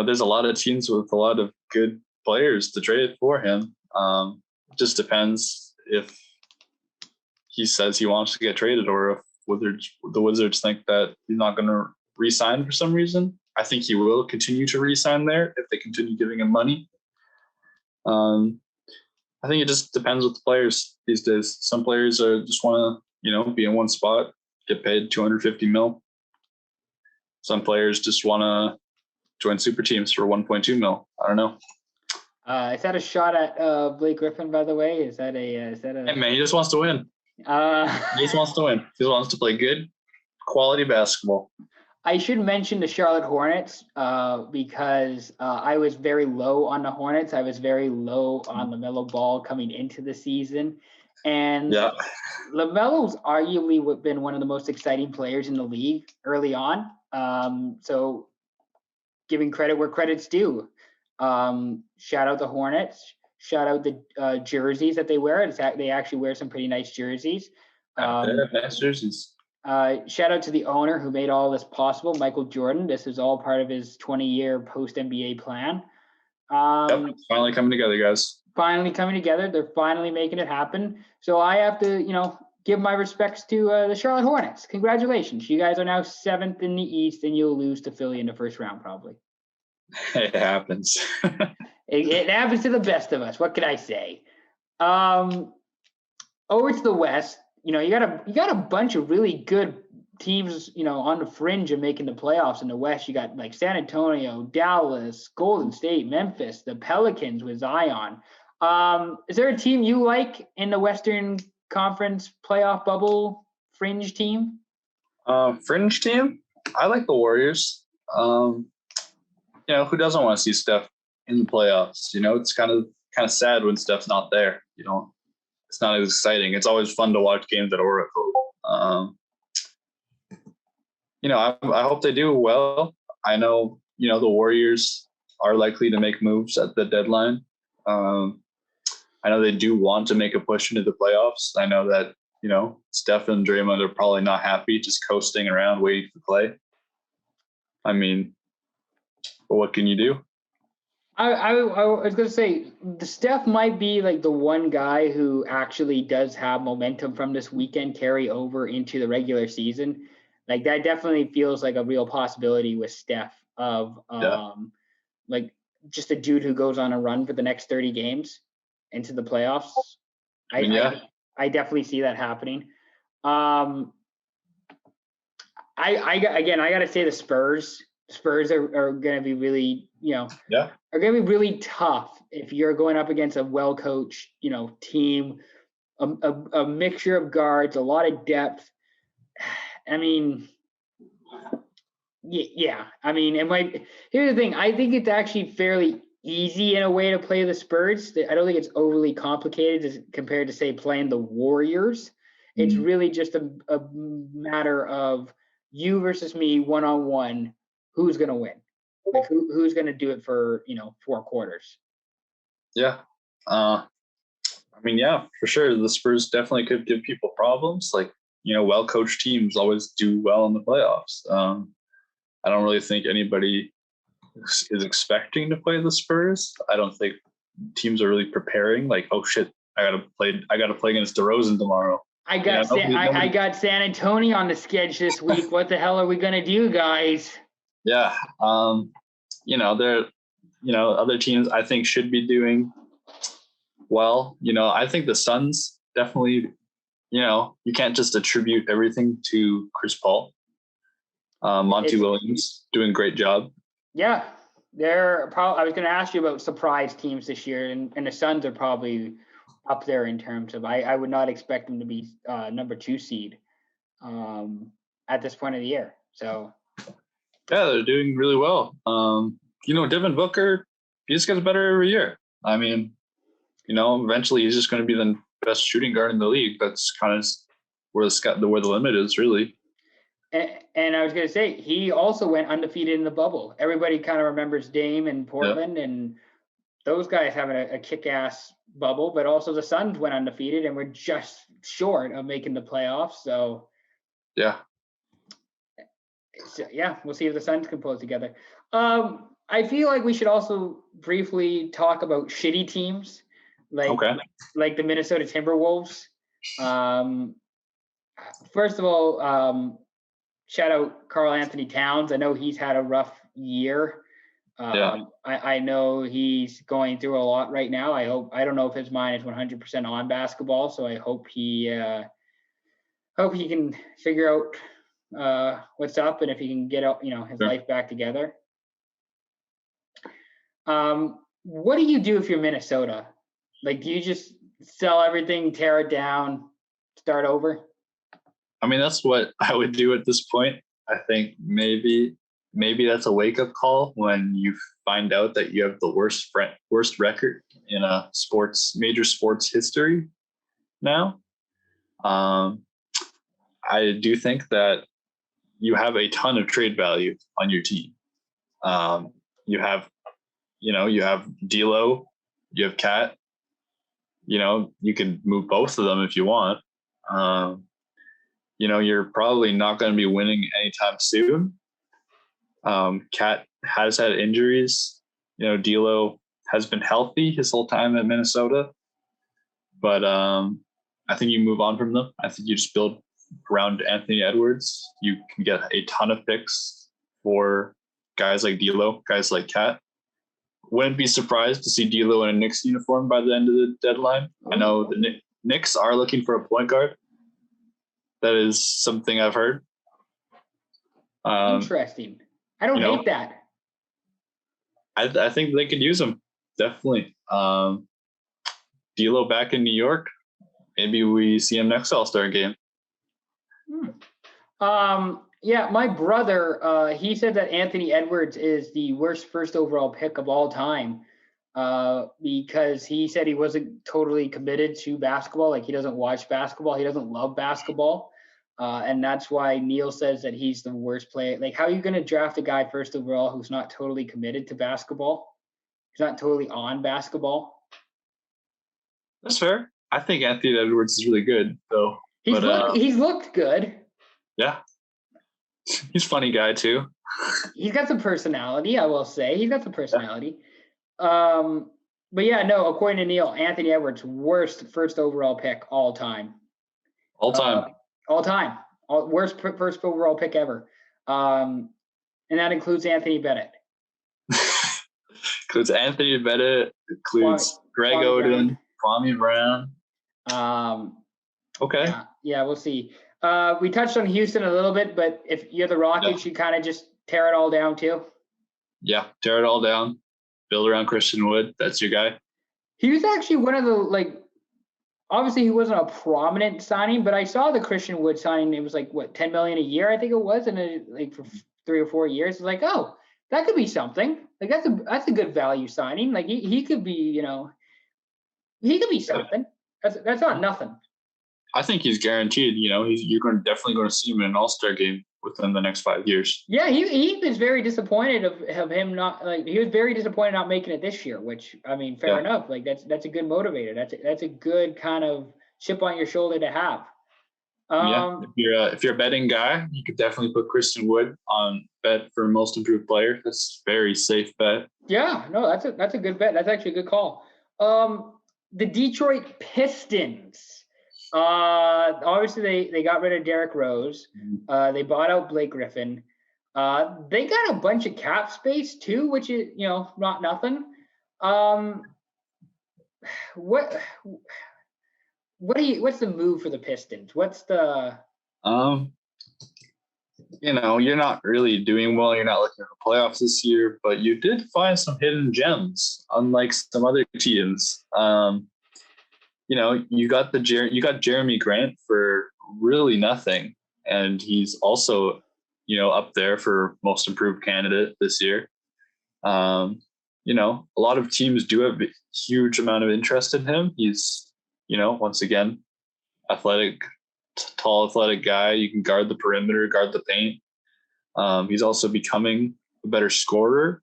Speaker 2: there's a lot of teams with a lot of good players to trade for him. It just depends if he says he wants to get traded, or if the Wizards think that he's not going to re-sign for some reason. I think he will continue to re-sign there if they continue giving him money. I think it just depends with the players these days. Some players just want to, be in one spot, get paid $250 million. Some players just want to join super teams for $1.2 million. I don't know.
Speaker 1: Is that a shot at Blake Griffin, by the way? Is that a?
Speaker 2: Hey man, he just wants to win. He just wants to win. He wants to play good, quality basketball.
Speaker 1: I should mention the Charlotte Hornets because I was very low on the Hornets. I was very low on LaMelo Ball coming into the season. And LaMelo's arguably been one of the most exciting players in the league early on. So giving credit where credit's due. Shout out the Hornets. Shout out the jerseys that they wear. They actually wear some pretty nice jerseys.
Speaker 2: Nice jerseys.
Speaker 1: Shout out to the owner who made all this possible, Michael Jordan. This is all part of his 20-year post-NBA plan.
Speaker 2: It's finally coming together, guys.
Speaker 1: Finally coming together. They're finally making it happen. So I have to, give my respects to the Charlotte Hornets. Congratulations. You guys are now 7th in the East, and you'll lose to Philly in the first round probably.
Speaker 2: It happens.
Speaker 1: It happens to the best of us. What can I say? Over to the West. You got a bunch of really good teams, on the fringe of making the playoffs in the West. You got like San Antonio, Dallas, Golden State, Memphis, the Pelicans with Zion. Is there a team you like in the Western Conference playoff bubble fringe team?
Speaker 2: Fringe team? I like the Warriors. Who doesn't want to see Steph in the playoffs? It's kind of sad when Steph's not there. It's not as exciting. It's always fun to watch games at Oracle. I hope they do well. I know, the Warriors are likely to make moves at the deadline. I know they do want to make a push into the playoffs. I know that, Steph and Draymond are probably not happy just coasting around waiting to play. I mean, but what can you do?
Speaker 1: I was going to say, the Steph might be like the one guy who actually does have momentum from this weekend carry over into the regular season. Like that definitely feels like a real possibility with Steph of like just a dude who goes on a run for the next 30 games into the playoffs. I definitely see that happening. I got to say the Spurs. Spurs are going to be really, are going to be really tough if you're going up against a well-coached, team, a mixture of guards, a lot of depth. I mean, yeah. I mean, here's the thing. I think it's actually fairly easy in a way to play the Spurs. I don't think it's overly complicated compared to, say, playing the Warriors. It's really just a matter of you versus me one-on-one. Who's going to win? Like who's going to do it for, 4 quarters?
Speaker 2: Yeah. For sure. The Spurs definitely could give people problems. Like, well-coached teams always do well in the playoffs. I don't really think anybody is expecting to play the Spurs. I don't think teams are really preparing. Like, oh shit, I gotta play against DeRozan tomorrow.
Speaker 1: I got San Antonio on the sketch this week. What the hell are we gonna do, guys?
Speaker 2: Yeah. Other teams I think should be doing well. I think the Suns definitely, you can't just attribute everything to Chris Paul. Monty Williams doing a great job.
Speaker 1: Yeah. I was going to ask you about surprise teams this year, and the Suns are probably up there in terms of, I would not expect them to be number 2 seed at this point of the year. So.
Speaker 2: Yeah, they're doing really well. Devin Booker, he just gets better every year. I mean, eventually he's just going to be the best shooting guard in the league. That's kind of where the limit is, really.
Speaker 1: And I was going to say, he also went undefeated in the bubble. Everybody kind of remembers Dame in Portland, and those guys having a kick-ass bubble, but also the Suns went undefeated and were just short of making the playoffs. So, yeah, we'll see if the Suns can pull it together. I feel like we should also briefly talk about shitty teams, like the Minnesota Timberwolves. First of all, shout out Karl Anthony Towns. I know he's had a rough year. I know he's going through a lot right now. I don't know if his mind is 100% on basketball, so I hope he can figure out what's up and if he can get out, his life back together. What do you do if you're Minnesota? Like, do you just sell everything, tear it down, start over?
Speaker 2: I mean, that's what I would do at this point. I think maybe that's a wake up call when you find out that you have the worst record in a major sports history now. I do think that you have a ton of trade value on your team. You have D'Lo, you have Cat. You can move both of them if you want. You're probably not going to be winning anytime soon. Cat has had injuries. D'Lo has been healthy his whole time at Minnesota, but I think you move on from them. I think you just build around Anthony Edwards. You can get a ton of picks for guys like D'Lo, guys like Cat. Wouldn't be surprised to see D'Lo in a Knicks uniform by the end of the deadline. I know the Knicks are looking for a point guard. That is something I've heard.
Speaker 1: Interesting. I don't hate that.
Speaker 2: I think they could use him, definitely. D'Lo back in New York. Maybe we see him next All-Star game.
Speaker 1: Yeah, my brother, he said that Anthony Edwards is the worst first overall pick of all time because he said he wasn't totally committed to basketball. Like, he doesn't watch basketball. He doesn't love basketball. And that's why Neil says that he's the worst player. Like, how are you going to draft a guy first overall who's not totally committed to basketball? He's not totally on basketball.
Speaker 2: That's fair. I think Anthony Edwards is really good, though.
Speaker 1: He's looked good.
Speaker 2: Yeah. He's a funny guy, too.
Speaker 1: He's got some personality, I will say. He's got some personality. But yeah, no, according to Neil, Anthony Edwards, worst first overall pick all time.
Speaker 2: All time.
Speaker 1: Worst first overall pick ever. And that includes Anthony Bennett.
Speaker 2: Includes Anthony Bennett, includes Greg Oden, Kwame Brown. Okay.
Speaker 1: Yeah, we'll see. We touched on Houston a little bit, but if you're the Rockets, you kind of just tear it all down too.
Speaker 2: Yeah, tear it all down. Build around Christian Wood. That's your guy. He
Speaker 1: was actually one of the, obviously he wasn't a prominent signing, but I saw the Christian Wood signing. It was $10 million a year, I think it was, and for 3 or 4 years. It's like, oh, that could be something. Like, that's a good value signing. Like, he could be, he could be something. That's not nothing.
Speaker 2: I think he's guaranteed. You're definitely going to see him in an All-Star game within the next 5 years.
Speaker 1: Yeah, he was very disappointed of him not he was very disappointed not making it this year. Which, I mean, fair enough. Like, that's a good motivator. That's a good kind of chip on your shoulder to have.
Speaker 2: If you're a betting guy, you could definitely put Christian Wood on bet for most improved player. That's a very safe bet.
Speaker 1: Yeah, no, that's a good bet. That's actually a good call. The Detroit Pistons. Obviously they got rid of Derrick Rose. They bought out Blake Griffin. They got a bunch of cap space too, which is, not nothing. What's the move for the Pistons? What's the
Speaker 2: you're not really doing well. You're not looking at the playoffs this year, but you did find some hidden gems, unlike some other teams. You got Jeremy Grant for really nothing, and he's also, up there for most improved candidate this year. A lot of teams do have a huge amount of interest in him. He's, once again, tall athletic guy. You can guard the perimeter, guard the paint. He's also becoming a better scorer.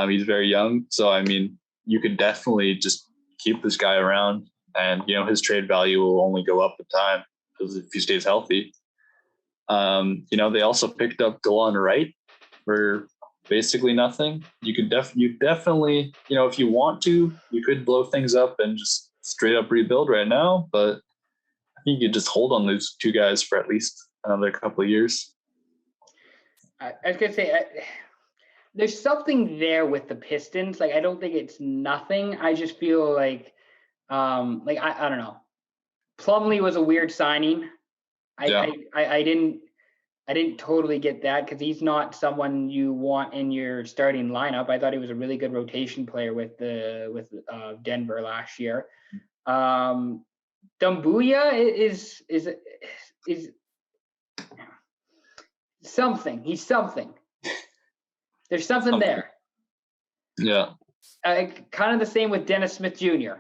Speaker 2: He's very young, so I mean, you could definitely just keep this guy around. And, his trade value will only go up with time if he stays healthy. They also picked up DeLon Wright for basically nothing. You definitely, if you want to, you could blow things up and just straight up rebuild right now. But I think you could just hold on those two guys for at least another couple of years.
Speaker 1: I was going to say, there's something there with the Pistons. Like, I don't think it's nothing. I just feel like, I don't know. Plumlee was a weird signing. I didn't totally get that because he's not someone you want in your starting lineup. I thought he was a really good rotation player with Denver last year. Dumbuya is something. He's something. There's something there.
Speaker 2: Yeah.
Speaker 1: Kind of the same with Dennis Smith Jr.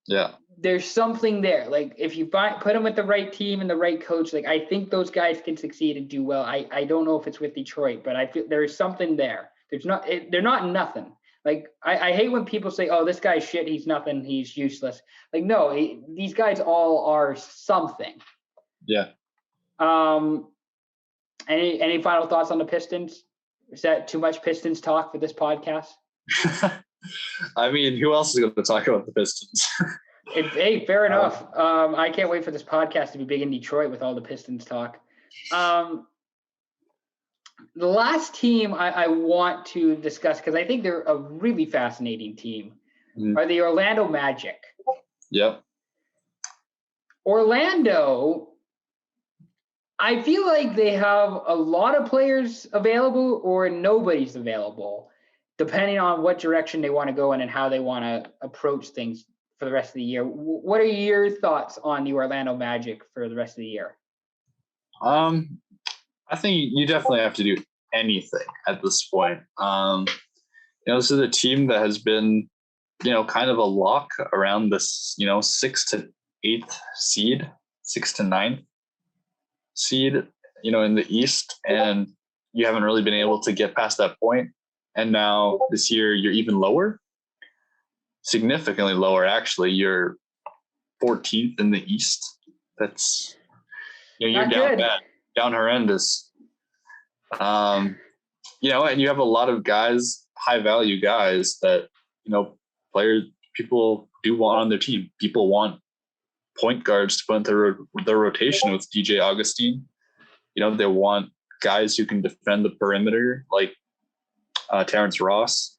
Speaker 2: Yeah.
Speaker 1: There's something there. Like if you put him with the right team and the right coach, like I think those guys can succeed and do well. I don't know if it's with Detroit, but I feel there's something there. They're not nothing. Like I hate when people say, "Oh, this guy's shit. He's nothing. He's useless." Like no, these guys all are something.
Speaker 2: Yeah.
Speaker 1: Any final thoughts on the Pistons? Is that too much Pistons talk for this podcast?
Speaker 2: I mean, who else is going to talk about the Pistons?
Speaker 1: Hey, fair enough. I can't wait for this podcast to be big in Detroit with all the Pistons talk. The last team I want to discuss, because I think they're a really fascinating team, are the Orlando Magic.
Speaker 2: Yep.
Speaker 1: Orlando, I feel like they have a lot of players available or nobody's available, depending on what direction they want to go in and how they want to approach things for the rest of the year. What are your thoughts on the Orlando Magic for the rest of the year?
Speaker 2: I think you definitely have to do anything at this point. This is a team that has been, kind of a lock around this, 6th to 8th seed, 6th to 9th seed, in the East, and you haven't really been able to get past that point. And now this year you're even lower, significantly lower, actually. You're 14th in the East. That's, you're down bad, down horrendous. And you have a lot of guys, high value guys that, people do want on their team. People want point guards to put into their rotation with DJ Augustine. They want guys who can defend the perimeter, like Terrence Ross,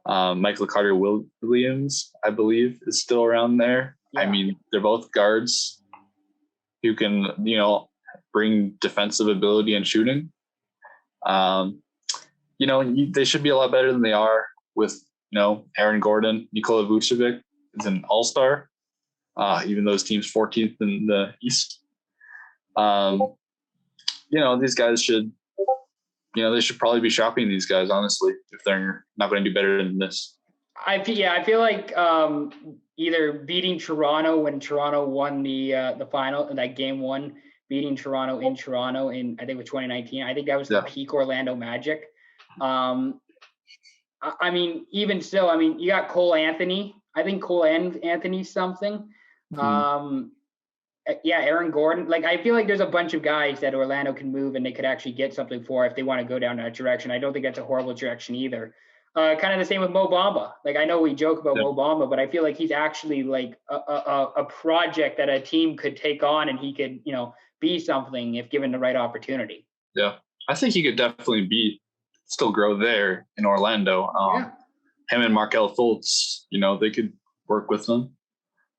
Speaker 2: Michael Carter Williams, I believe, is still around there. Yeah. I mean, they're both guards who can, bring defensive ability and shooting. They should be a lot better than they are with, Aaron Gordon. Nikola Vucevic is an all-star, even though his team's 14th in the East. These guys should, they should probably be shopping these guys, honestly, if they're not going to do better than this.
Speaker 1: I feel like either beating Toronto when Toronto won the final, that game one, beating Toronto in Toronto in, I think it was 2019. I think that was the peak Orlando Magic. I mean, even still, I mean, you got Cole Anthony. I think Cole Anthony's something. Mm-hmm. Aaron Gordon. Like, I feel like there's a bunch of guys that Orlando can move and they could actually get something for if they want to go down that direction. I don't think that's a horrible direction either. Kind of the same with Mo Bamba. Like, I know we joke about Mo Bamba, but I feel like he's actually like a project that a team could take on and he could, be something if given the right opportunity.
Speaker 2: Yeah. I think he could definitely still grow there in Orlando. Him and Markelle Fultz, they could work with them.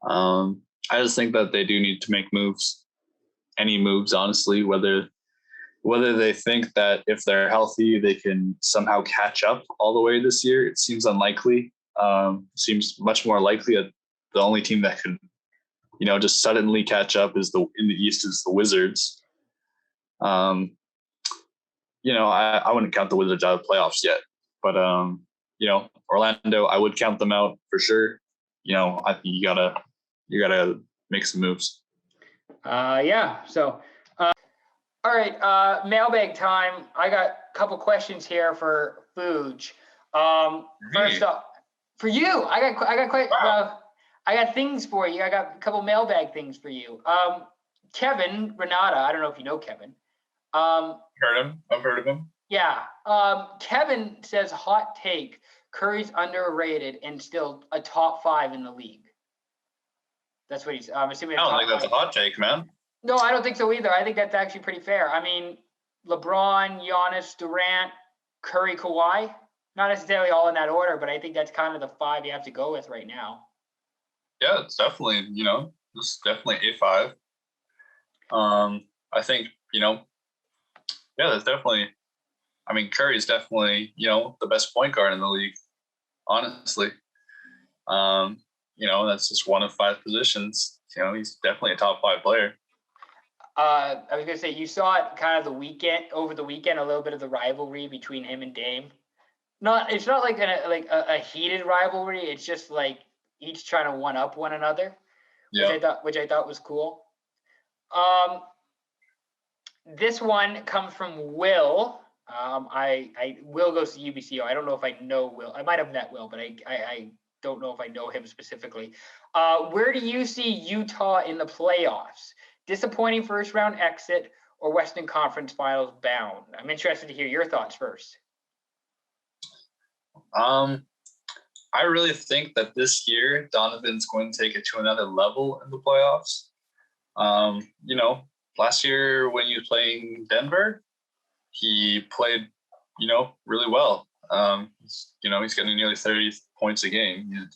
Speaker 2: I just think that they do need to make moves, any moves, honestly, whether they think that if they're healthy, they can somehow catch up all the way this year. It seems unlikely. Seems much more likely that the only team that could, just suddenly catch up in the East is the Wizards. I wouldn't count the Wizards out of playoffs yet, but Orlando, I would count them out for sure. I think you gotta make some moves.
Speaker 1: So, all right, mailbag time. I got a couple questions here for Fuji. First up, for you, I got things for you. I got a couple mailbag things for you. Kevin Renata, I don't know if you know Kevin.
Speaker 2: I've heard of him.
Speaker 1: Yeah. Kevin says, hot take, Curry's underrated and still a top 5 in the league. That's what he's assuming.
Speaker 2: I don't think that's a hot take, man.
Speaker 1: No, I don't think so either. I think that's actually pretty fair. I mean, LeBron, Giannis, Durant, Curry, Kawhi, not necessarily all in that order, but I think that's kind of the 5 you have to go with right now.
Speaker 2: Yeah, it's definitely, it's definitely A5. I think, that's definitely, I mean, Curry's definitely, the best point guard in the league, honestly. That's just one of 5 positions. He's definitely a top 5 player.
Speaker 1: I was gonna say you saw it kind of over the weekend, a little bit of the rivalry between him and Dame. It's not like a heated rivalry. It's just like each trying to one up one another, which I thought was cool. This one comes from Will. Will goes to UBCO. I don't know if I know Will. I might have met Will, but I don't know if I know him specifically. Where do you see Utah in the playoffs? Disappointing first round exit or Western Conference Finals bound? I'm interested to hear your thoughts first.
Speaker 2: I really think that this year Donovan's going to take it to another level in the playoffs. Last year when he was playing Denver, he played, really well. He's getting nearly 30 points a game.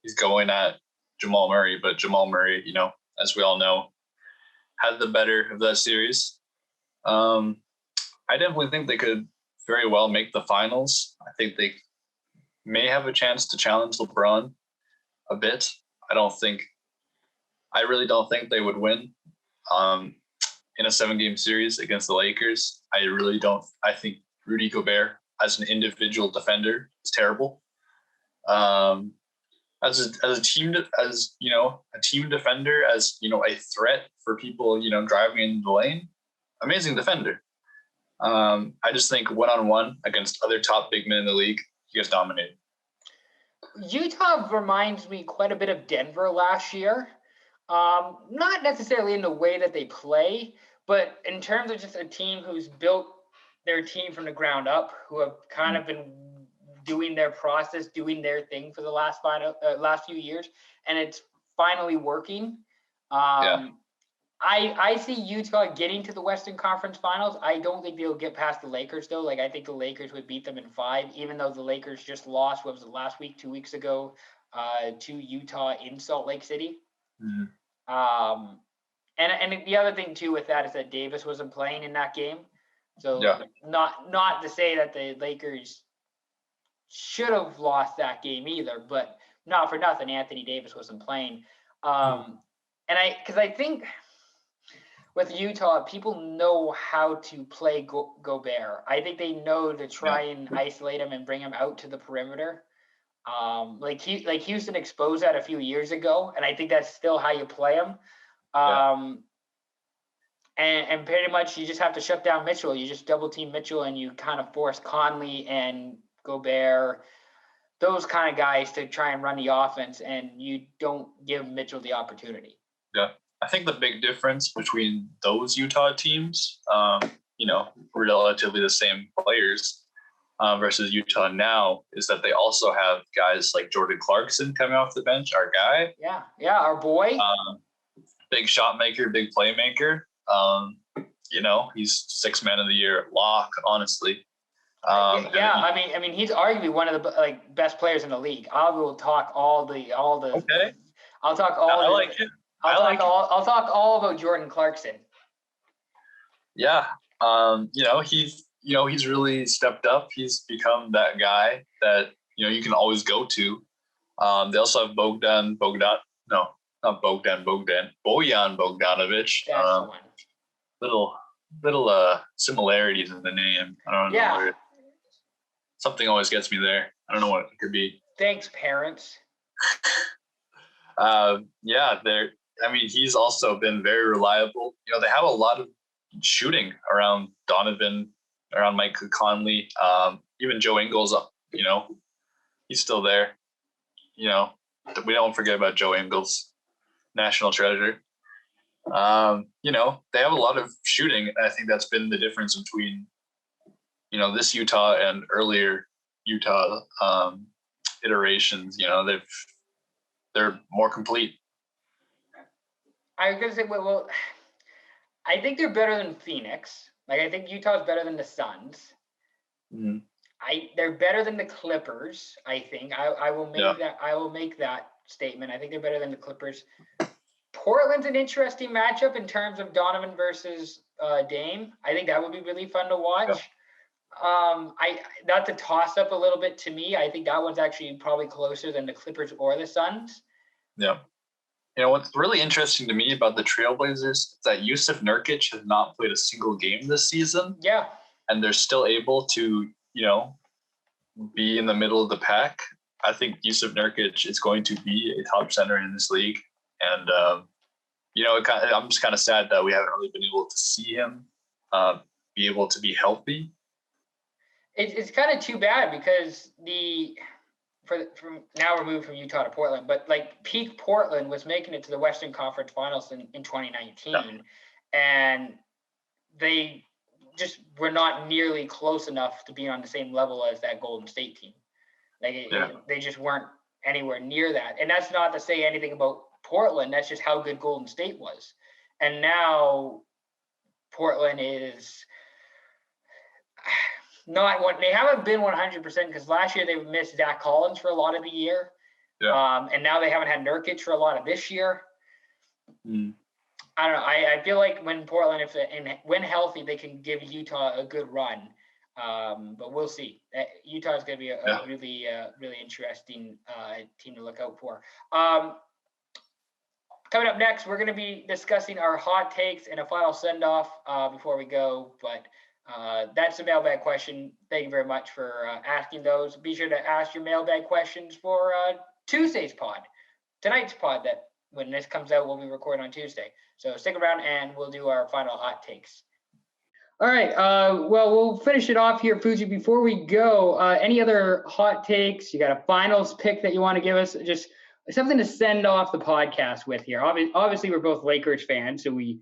Speaker 2: He's going at Jamal Murray, but Jamal Murray, as we all know, had the better of that series. I definitely think they could very well make the finals. I think they may have a chance to challenge LeBron a bit. I really don't think they would win in a 7-game series against the Lakers. I really don't. I think Rudy Gobert as an individual defender is terrible. As a team defender, as a threat for people driving in the lane, amazing defender. I just think one-on-one against other top big men in the league, he gets dominated.
Speaker 1: Utah reminds me quite a bit of Denver last year. Not necessarily in the way that they play, but in terms of just a team who's built their team from the ground up, who have kind of been doing their process, doing their thing for the last few years, and it's finally working. I see Utah getting to the Western Conference Finals. I don't think they'll get past the Lakers, though. I think the Lakers would beat them in 5, even though the Lakers just lost, 2 weeks ago, to Utah in Salt Lake City.
Speaker 2: Mm-hmm.
Speaker 1: And the other thing, too, with that is that Davis wasn't playing in that game. So not to say that the Lakers should have lost that game either, but not for nothing, Anthony Davis wasn't playing. Because I think with Utah, people know how to play Gobert. I think they know to try and isolate him and bring him out to the perimeter. Houston exposed that a few years ago, and I think that's still how you play him. And pretty much you just have to shut down Mitchell. You just double team Mitchell, and you kind of force Conley and Gobert, those kind of guys, to try and run the offense, and you don't give Mitchell the opportunity.
Speaker 2: Yeah. I think the big difference between those Utah teams, relatively the same players versus Utah now, is that they also have guys like Jordan Clarkson coming off the bench, our guy.
Speaker 1: Yeah, our boy.
Speaker 2: Big shot maker, big playmaker. He's 6th man of the year lock, honestly.
Speaker 1: I mean, he's arguably one of the best players in the league. I will talk all the.
Speaker 2: Okay.
Speaker 1: I'll talk all.
Speaker 2: I like it.
Speaker 1: I'll talk all about Jordan Clarkson.
Speaker 2: Yeah. He's really stepped up. He's become that guy that, you can always go to. They also have Bojan Bogdanovic.
Speaker 1: That's the one.
Speaker 2: Little similarities in the name. I don't know.
Speaker 1: Yeah.
Speaker 2: Something always gets me there. I don't know what it could be.
Speaker 1: Thanks, parents.
Speaker 2: He's also been very reliable. They have a lot of shooting around Donovan, around Mike Conley, even Joe Ingles. He's still there. We don't forget about Joe Ingles, national treasure. They have a lot of shooting, and I think that's been the difference between, this Utah and earlier Utah iterations. They're more complete.
Speaker 1: I was gonna say, well, I think they're better than Phoenix. I think Utah's better than the Suns.
Speaker 2: Mm-hmm.
Speaker 1: They're better than the Clippers. I think I will make that. I will make that statement. I think they're better than the Clippers. Portland's an interesting matchup in terms of Donovan versus Dame. I think that would be really fun to watch. That's a toss up a little bit to me. I think that one's actually probably closer than the Clippers or the Suns.
Speaker 2: Yeah. what's really interesting to me about the Trailblazers is that Yusuf Nurkic has not played a single game this season.
Speaker 1: Yeah.
Speaker 2: And they're still able to, be in the middle of the pack. I think Yusuf Nurkic is going to be a top center in this league. And, I'm just kind of sad that we haven't really been able to see him be able to be healthy.
Speaker 1: It's kind of too bad because from now we're moving from Utah to Portland, but like peak Portland was making it to the Western Conference Finals in 2019, and they just were not nearly close enough to be on the same level as that Golden State team. They just weren't anywhere near that. And that's not to say anything about Portland. That's just how good Golden State was. And now Portland is not what they haven't been 100% because last year they missed Zach Collins for a lot of the year. Yeah. And now they haven't had Nurkic for a lot of this year. I don't know. I feel like when Portland, when healthy, they can give Utah a good run. But we'll see. Utah is going to be a really, really interesting team to look out for. Coming up next, we're going to be discussing our hot takes and a final send-off before we go. But that's the mailbag question. Thank you very much for asking those. Be sure to ask your mailbag questions for Tuesday's pod. Tonight's pod that when this comes out, we'll be recording on Tuesday. So stick around and we'll do our final hot takes. All right. Well, we'll finish it off here, Fuji. Before we go, any other hot takes? You got a finals pick that you want to give us? Just something to send off the podcast with here. Obviously, we're both Lakers fans, so we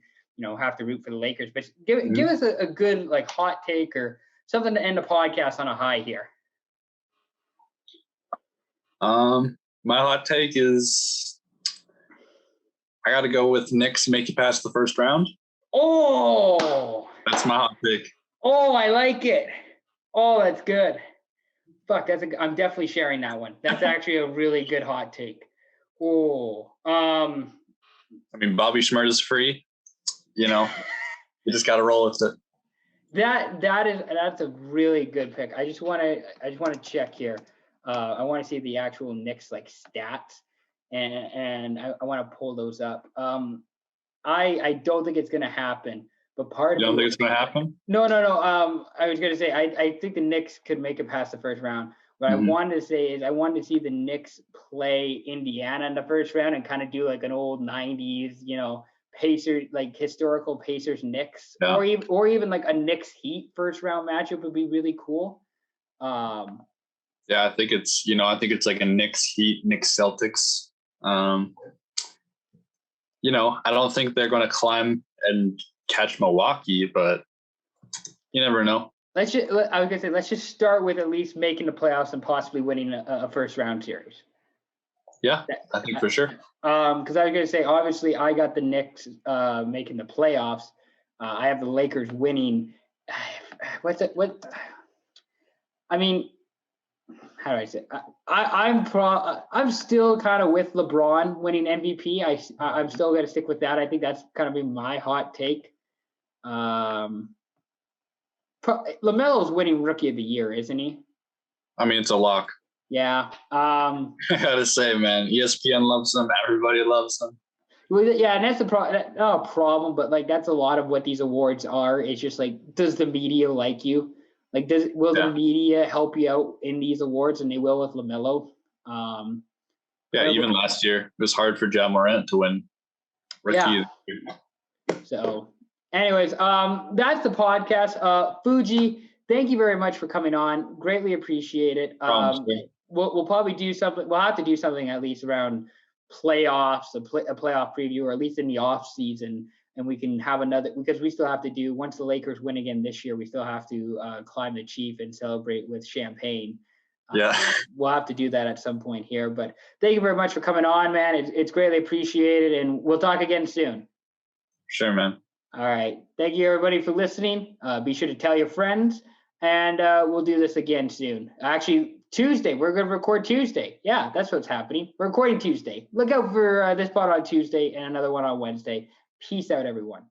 Speaker 1: have to root for the Lakers. But give us a good hot take or something to end the podcast on a high here.
Speaker 2: My hot take is I got to go with Knicks make it past the first round.
Speaker 1: Oh,
Speaker 2: that's my hot pick.
Speaker 1: Oh, I like it. Oh, that's good. Fuck, I'm definitely sharing that one. That's actually a really good hot take. Oh,
Speaker 2: I mean, Bobby Schmurd is free. You just got to roll with it.
Speaker 1: That's a really good pick. I just want to check here. I want to see the actual Knicks stats, and I want to pull those up. I don't think it's going to happen, but
Speaker 2: you don't think it's going to happen?
Speaker 1: No. I was going to say I think the Knicks could make it past the first round. What I wanted to say is I wanted to see the Knicks play Indiana in the first round and kind of do an old 90s, Pacers, historical Pacers Knicks, or even a Knicks Heat first round matchup would be really cool.
Speaker 2: Yeah, I think it's like a Knicks Heat, Knicks Celtics. I don't think they're going to climb and catch Milwaukee, but you never know.
Speaker 1: I was going to say, let's just start with at least making the playoffs and possibly winning a first round series.
Speaker 2: Yeah, I think for sure.
Speaker 1: Because I was going to say, obviously, I got the Knicks making the playoffs. I have the Lakers winning. I mean, how do I say? I'm still kind of with LeBron winning MVP. I'm still going to stick with that. I think that's kind of be my hot take. LaMelo's winning Rookie of the Year, isn't he?
Speaker 2: I mean, it's a lock.
Speaker 1: Yeah.
Speaker 2: I gotta say, man, ESPN loves them. Everybody loves them.
Speaker 1: Well, yeah, and that's the not a problem, but that's a lot of what these awards are. It's just does the media like you? Will the media help you out in these awards? And they will with LaMelo.
Speaker 2: Even last year it was hard for Ja Morant to win Rookie.
Speaker 1: Yeah. So, anyways, that's the podcast. Fuji, thank you very much for coming on. Greatly appreciate it. We'll probably do something. We'll have to do something at least around playoffs, a playoff preview, or at least in the off season. And we can have another, because we still have to do, once the Lakers win again this year, we still have to climb the Chief and celebrate with champagne.
Speaker 2: Yeah.
Speaker 1: We'll have to do that at some point here. But thank you very much for coming on, man. It's greatly appreciated. And we'll talk again soon.
Speaker 2: Sure, man.
Speaker 1: All right. Thank you, everybody, for listening. Be sure to tell your friends. And we'll do this again soon. Actually, Tuesday. We're going to record Tuesday. Yeah, that's what's happening. We're recording Tuesday. Look out for this pod on Tuesday and another one on Wednesday. Peace out, everyone.